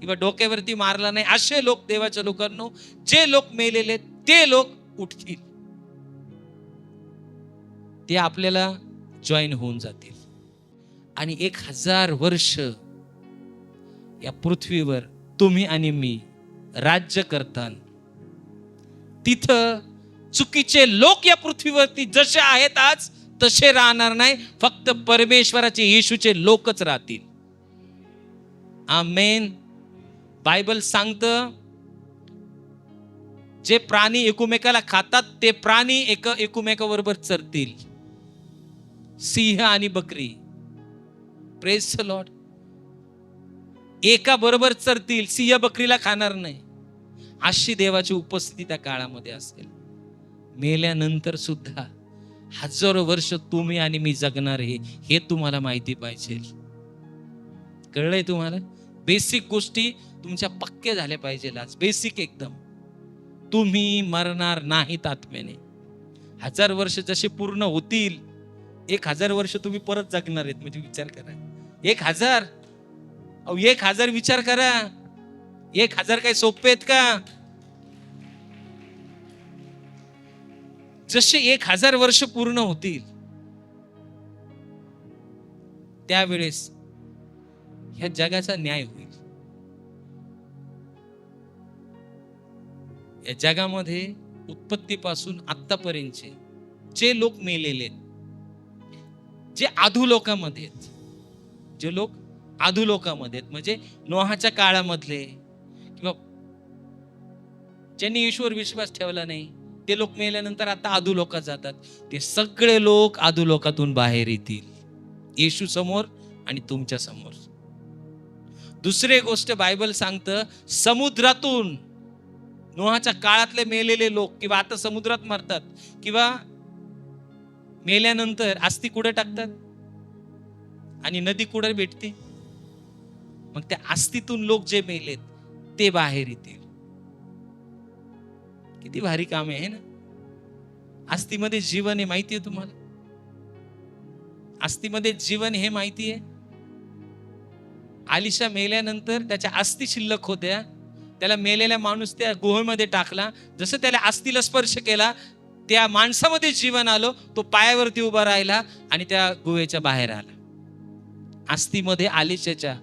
किंवा डोक्यावरती मारला नाही, असे लोक देवाच्या लोकांनो, जे लोक मेलेले ते लोक उठतील. ते आपल्याला जॉईन होऊन जातील. आणि 1000 वर्ष या पृथ्वीवर तुम्ही आणि मी राज्य करताना, तिथं चुकीचे लोक या पृथ्वीवरती जसे आहेत आज तसे राहणार नाही. फक्त परमेश्वराचे येशूचे लोकच राहतील. आमेन. बायबल सांगतं, जे प्राणी एकमेकाला खातात ते प्राणी एकमेकाबरोबर चरतील. सिंह आणि बकरी, प्रेज द लॉर्ड, एका बरोबर चरतील, सिंह बकरीला खाणार नाही. अशी देवाची उपस्थिती त्या काळामध्ये असेल. मेल्यानंतर सुद्धा 1000 वर्ष तुम्ही आणि मी जगणार आहे, हे तुम्हाला माहिती पाहिजे. कळलंय तुम्हाला? बेसिक गोष्टी तुमच्या पक्के झाल्या पाहिजे. आज बेसिक एकदम, तुम्ही मरणार नाहीत आत्म्याने. 1000 वर्ष जसे पूर्ण होतील, 1000 वर्ष तुम्ही परत जगणार आहेत. म्हणजे विचार करा, 1000 विचार करा. 1000 काही सोपे आहेत का? जसे 1000 वर्ष पूर्ण होतील, त्यावेळेस ह्या जगाचा न्याय होईल. या जगामध्ये उत्पत्तीपासून आतापर्यंतचे जे लोक मेलेले, जे अधोलोकामध्ये आहेत, जे लोक अधोलोकामध्ये आहेत, म्हणजे नोहाच्या काळामधले किंवा ज्यांनी येशूवर विश्वास ठेवला नाही ते लोक मेल्यानंतर आता अधोलोकात जातात. ते सगळे लोक अधोलोकातून बाहेर येतील येशू समोर आणि तुमच्या समोर. दुसरी गोष्ट बायबल सांगतं, समुद्रातून नोहाच्या काळातले मेलेले लोक किंवा आता समुद्रात मरतात किंवा मेल्यानंतर अस्थी कुठे टाकतात आणि नदी कुठे भेटते, मग त्या अस्थीतून लोक जे मेलेत ते बाहेर येतील. किती भारी काम आहे ना. अस्थीमध्ये जीवन आहे माहिती आहे तुम्हाला? अस्थीमध्ये जीवन हे माहिती आहे? आलिशा मेल्यानंतर त्याच्या अस्थी शिल्लक होत्या. त्याला मेलेला माणूस त्या गुहेमध्ये टाकला. जसं त्याला अस्थीला स्पर्श केला त्या माणसामध्ये जीवन आलं. तो पायावरती उभा राहिला आणि त्या गुहेच्या बाहेर आला. अस्थीमध्ये आलिशाच्या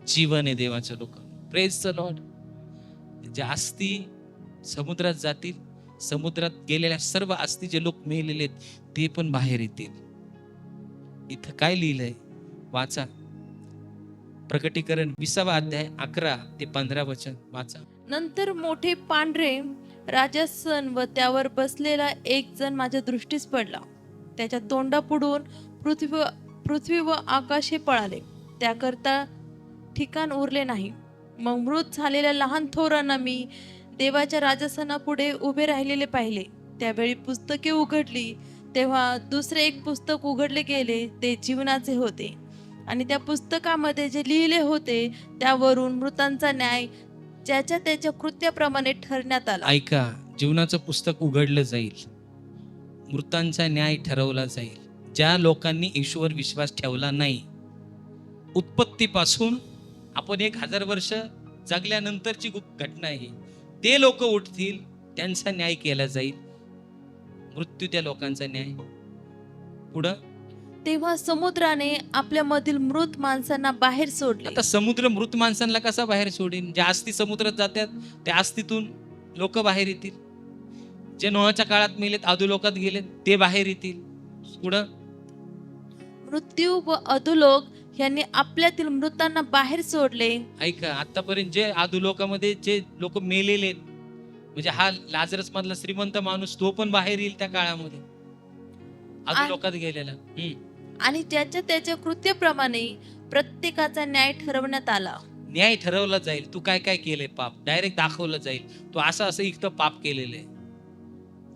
जीवन आहे देवाच्या लोकांना. Praise the Lord. ज्या अस्थी समुद्रात जातील, समुद्रात गेलेल्या सर्व अस्थी जे लोक मेलेले ते पण बाहेर येतील. इथं काय लिहिलंय वाचा. प्रकटीकरण 20 अध्याय 11 ते 15 वचन वाचा. नंतर मोठे पांढरे राजसन व त्यावर बसलेला एक जण माझ्या दृष्टीस पडला. त्याच्या तोंडापुढून पृथ्वी व आकाश हे पळाले, त्याकरता ठिकाण उरले नाही. मग मृत झालेल्या लहान थोरांना मी देवाच्या राजसनापुढे उभे राहिलेले पाहिले. त्यावेळी पुस्तके उघडली, तेव्हा दुसरे एक पुस्तक उघडले गेले. ते जीवनाचे होते आणि त्या पुस्तकामध्ये जे लिहिले होते त्यावरून मृतांचा न्याय ज्याच्या त्याच्या कृत्याप्रमाणे ठरण्यात आला. ऐका, जीवनाचं पुस्तक उघडलं जाईल, मृतांचा न्याय ठरवला जाईल. ज्या लोकांनी येशूवर विश्वास ठेवला नाही, उत्पत्तीपासून आपण 1000 वर्ष जगल्यानंतरची घटना आहे, ते लोक उठतील, त्यांचा न्याय केला जाईल. मृत्यू त्या लोकांचा न्याय. पुढं, तेव्हा समुद्राने आपल्या मधील मृत माणसांना बाहेर सोडले. आता समुद्र मृत माणसांना कसा बाहेर सोडेल? ज्या अस्थी समुद्रात जातात त्या अस्थीतून लोक बाहेर येतील. जे नोहाच्या काळात मेलेत, अधोलोकात गेलेत, ते बाहेर येतील. पुढं, मृत्यू व अधोलोक यांनी आपल्यातील मृतांना बाहेर सोडले. ऐका, आतापर्यंत जे अधोलोकामध्ये जे लोक मेलेले, म्हणजे हा लाजरस मधला श्रीमंत माणूस, तो पण बाहेर येईल त्या काळामध्ये, अधोलोकात गेलेला. आणि ज्याच्या त्याच्या कृत्याप्रमाणे प्रत्येकाचा न्याय ठरवण्यात आला. न्याय ठरवला जाईल. तू काय काय केलंय पाप, डायरेक्ट दाखवलं जाईल. तू असं इथं पाप केलेलं आहे.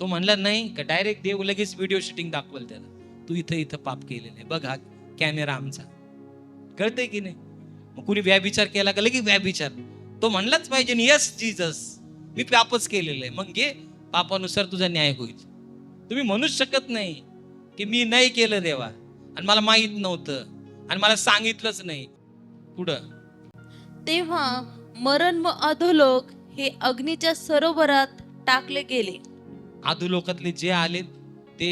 तो म्हणला नाही का, डायरेक्ट देव लगेच व्हिडिओ शूटिंग दाखवल त्याला, तू इथं पाप केलेलं आहे, बघ हा कॅमेरा आमचा. कळतंय की नाही? मग कुणी व्याभिचार केला का लगेच व्याभिचार. तो म्हणलाच पाहिजे, यस जीसस, मी पापच केलेलं आहे, मग घे, पापानुसार तुझा न्याय होईल. तुम्ही म्हणूच शकत नाही की मी नाही केलं देवा आणि मला माहित नव्हतं आणि मला सांगितलंच नाही. पुढं, तेव्हा मरण व अधोलोक हे अग्नीच्या सरोवरात टाकले गेले. अधोलोकातले जे आले ते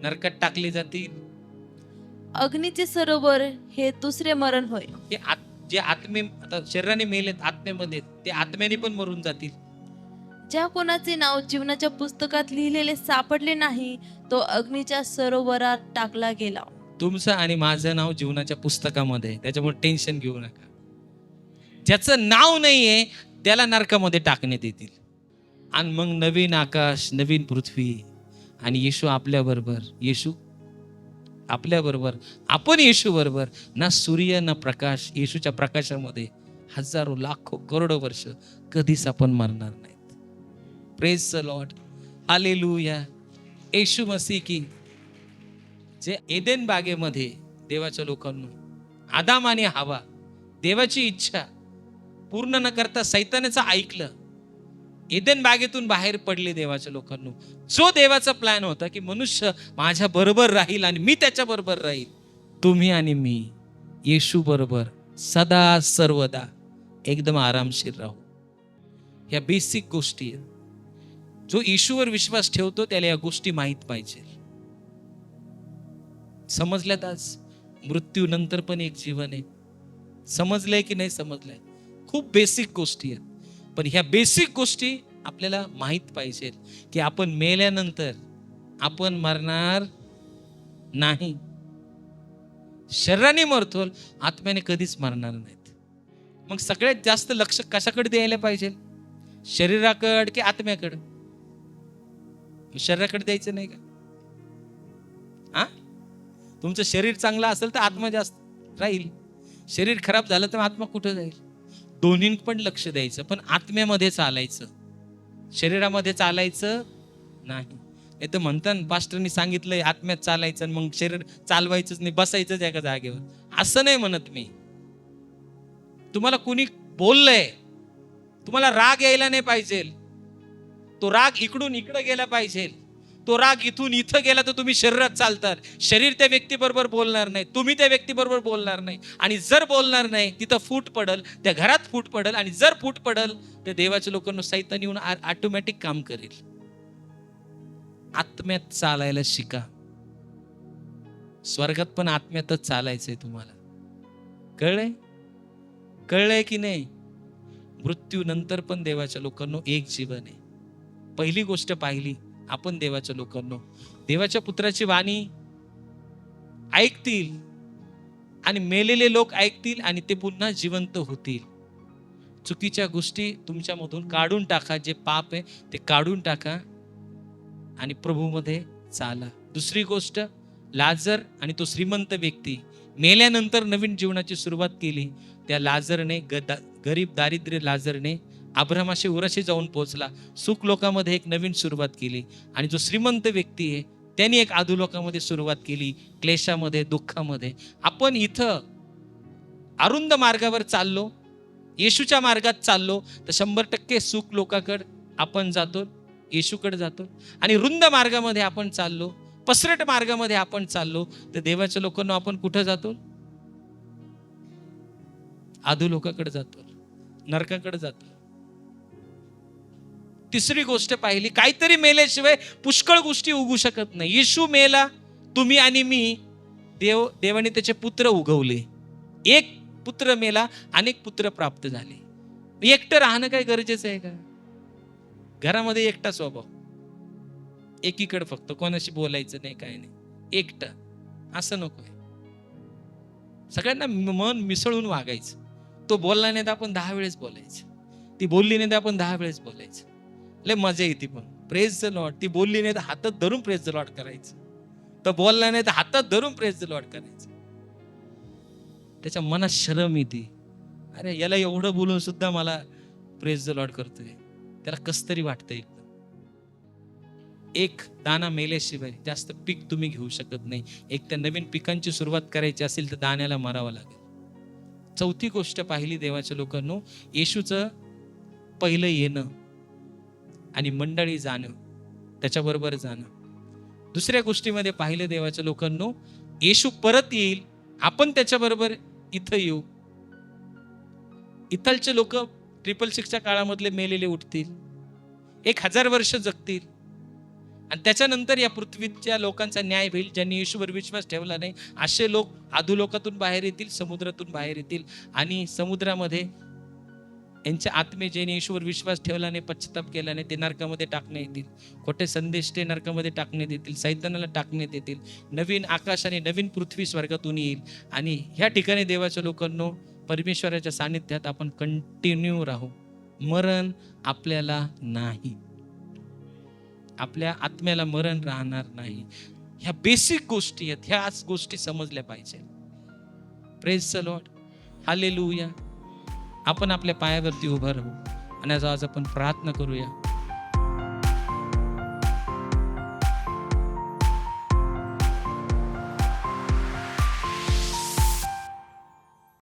नरकात टाकले जातील. अग्नीचे सरोवर हे दुसरे मरण होय. जे आत्मे आता शरीराने मेलेत, आत्मेमध्ये, ते आत्म्याने पण मरून जातील. ज्या कोणाचे नाव जीवनाच्या पुस्तकात लिहिलेले सापडले नाही, तो अग्नीच्या सरोवरात टाकला गेला. तुमचं आणि माझं नाव जीवनाच्या पुस्तकामध्ये, त्याच्यामुळे टेन्शन घेऊ नका. ज्याचं नाव नाहीये त्याला नरकामध्ये टाकण्यात येतील. आणि मग नवीन आकाश, नवीन पृथ्वी आणि येशू आपल्या बरोबर, येशू आपल्या बरोबर, आपण येशू बरोबर. ना सूर्य ना प्रकाश, येशूच्या प्रकाशामध्ये हजारो लाखो करोडो वर्ष कधीच आपण मरणार नाहीत. Praise the lord, hallelujah. Yeshu Masih की जे एदेन बागेमध्ये देवाच्या लोकांना, आदाम आणि हवा देवाची इच्छा पूर्ण न करता सैतानाचं ऐकलं, एदेन बागेतून बाहेर पडले देवाच्या लोकांना. जो देवाचा प्लॅन होता की मनुष्य माझ्या बरोबर राहील आणि मी त्याच्या बरोबर राहील, तुम्ही आणि मी येशू बरोबर सदा सर्वदा एकदम आरामशीर राहू. ह्या बेसिक गोष्टी आहेत. जो येशूवर विश्वास ठेवतो त्याला या गोष्टी माहित पाहिजे. समजल्यात आज? मृत्यू नंतर पण एक जीवन आहे. समजलंय की नाही समजलंय? खूप बेसिक गोष्टी आहेत, पण ह्या बेसिक गोष्टी आपल्याला माहित पाहिजे की आपण मेल्यानंतर आपण मरणार नाही. शरीराने मरतो, आत्म्याने कधीच मरणार नाहीत. मग सगळ्यात जास्त लक्ष कशाकडे द्यायला पाहिजे? शरीराकड की आत्म्याकड? शरीराकडे द्यायचं नाही का? हा, तुमचं शरीर चांगलं असेल तर आत्मा जास्त राहील, शरीर खराब झालं तर आत्मा कुठं जाईल? दोन्ही पण लक्ष द्यायचं, पण आत्म्यामध्ये चालायचं, शरीरामध्ये चालायचं नाही. नाही तर म्हणतात पास्टरनी सांगितलंय आत्म्यात चालायचं आणि मग शरीर चालवायचंच नाही, बसायचंच एका जागेवर. असं नाही म्हणत मी. तुम्हाला कुणी बोललंय, तुम्हाला राग यायला नाही पाहिजे. तो राग इकडून इकडे गेला पाहिजे. तो राग इथून इथं गेला तर तुम्ही शरीरात चालतात. शरीर त्या व्यक्तीबरोबर बोलणार नाही, तुम्ही त्या व्यक्तीबरोबर बोलणार नाही. आणि जर बोलणार नाही तिथं फूट पडल, त्या घरात फूट पडल. आणि जर फूट पडल तर देवाच्या लोकांना सैतान येऊन ऑटोमॅटिक काम करेल. आत्म्यात चालायला शिका. स्वर्गात पण आत्म्यातच चालायचंय तुम्हाला. कळलंय? कळलंय की नाही? मृत्यू नंतर पण देवाच्या लोकांनो एक जीवन आहे. पहिली गोष्ट पाहिली आपण देवाच्या लोकांनो, देवाच्या पुत्राची वाणी ऐकतील आणि मेलेले लोक ऐकतील आणि ते पुन्हा जिवंत होतील. चुकीच्या गोष्टी तुमच्यामधून काढून टाका. जे पाप आहे ते काढून टाका आणि प्रभूमध्ये चाला. दुसरी गोष्ट, लाजर आणि तो श्रीमंत व्यक्ती मेल्यानंतर नवीन जीवनाची सुरुवात केली. त्या लाजरने, गरीब दारिद्र्य लाजरने अब्रामाशी उराशी जाऊन पोहोचला, सुख लोकामध्ये एक नवीन सुरुवात केली. आणि जो श्रीमंत व्यक्ती आहे त्यांनी एक अधोलोकामध्ये सुरुवात केली, क्लेशामध्ये, दुःखामध्ये. आपण इथं अरुंद मार्गावर चाललो, येशूच्या मार्गात चाललो तर 100% सुख लोकाकडे आपण जातो, येशूकडे जातो. आणि रुंद मार्गामध्ये आपण चाललो, पसरट मार्गामध्ये आपण चाललो तर देवाच्या लोकांना आपण कुठं जातो? अधोलोकाकडे जातो, नरकाकडे जातो. तिसरी गोष्ट पाहिली, काहीतरी मेल्याशिवाय पुष्कळ गोष्टी उगू शकत नाही. येशू मेला, तुम्ही आणि मी, देवाने त्याचे पुत्र उगवले. एक पुत्र मेला, अनेक पुत्र प्राप्त झाले. एकटं राहणं काय गरजेचं आहे का? घरामध्ये एकटा स्वभाव, एकीकडे फक्त, कोणाशी बोलायचं नाही, काय नाही, एकटं. असं नकोय. सगळ्यांना मन मिसळून वागायचं. तो बोलला नाही तर आपण 10 वेळेस बोलायचं, ती बोलली नाही तर आपण 10 वेळेस बोलायचं. लय मजा येते. पण प्रेज द लॉर्ड, ती बोलली नाही तर हातात धरून प्रेज द लॉर्ड करायचं, तो बोलला नाही तर हातात धरून प्रेज द लॉर्ड करायचं. त्याच्या मनात शरम येते, अरे याला एवढं बोलून सुद्धा मला प्रेज द लॉर्ड करतोय, त्याला कस तरी वाटतंय. एक दाणा मेल्याशिवाय जास्त पीक तुम्ही घेऊ शकत नाही. एक त्या नवीन पिकांची सुरुवात करायची असेल तर दाण्याला मारावं लागेल. चौथी गोष्ट पाहिली देवाच्या लोकांनो, येशूचं पहिलं येणं आणि मंडळी जाणं, त्याच्याबरोबर जाणं. दुसऱ्या गोष्टीमध्ये पाहिलं देवाच्या लोकांनो, येशू परत येईल, आपण त्याच्याबरोबर इथं येऊ. इथलचे लोक 666च्या काळामधले मेलेले उठतील, 1000 वर्ष जगतील. आणि त्याच्यानंतर या पृथ्वीच्या लोकांचा न्याय होईल. ज्यांनी येशूवर विश्वास ठेवला नाही असे लोक अधोलोकातून बाहेर येतील, समुद्रातून बाहेर येतील. आणि समुद्रामध्ये यांच्या आत्मे, ज्यांनी येशूवर विश्वास ठेवला नाही, पश्चाताप केला नाही, ते नरकामध्ये टाकण्यात येतील. खोटे संदेश ते नरकामध्ये टाकण्यात येतील, सैतानाला टाकण्यात येतील. नवीन आकाश आणि नवीन पृथ्वी स्वर्गातून येईल. आणि ह्या ठिकाणी देवाच्या लोकांनो, परमेश्वराच्या सानिध्यात आपण कंटिन्यू राहू. मरण आपल्याला नाही, आपल्या आत्म्याला मरण राहणार नाही. ह्या बेसिक गोष्टी आहेत, ह्याच गोष्टी समजल्या पाहिजे. Praise the lord, hallelujah. आपण आपल्या पायावरती उभं राहू आणि आज आपण प्रार्थना करूया.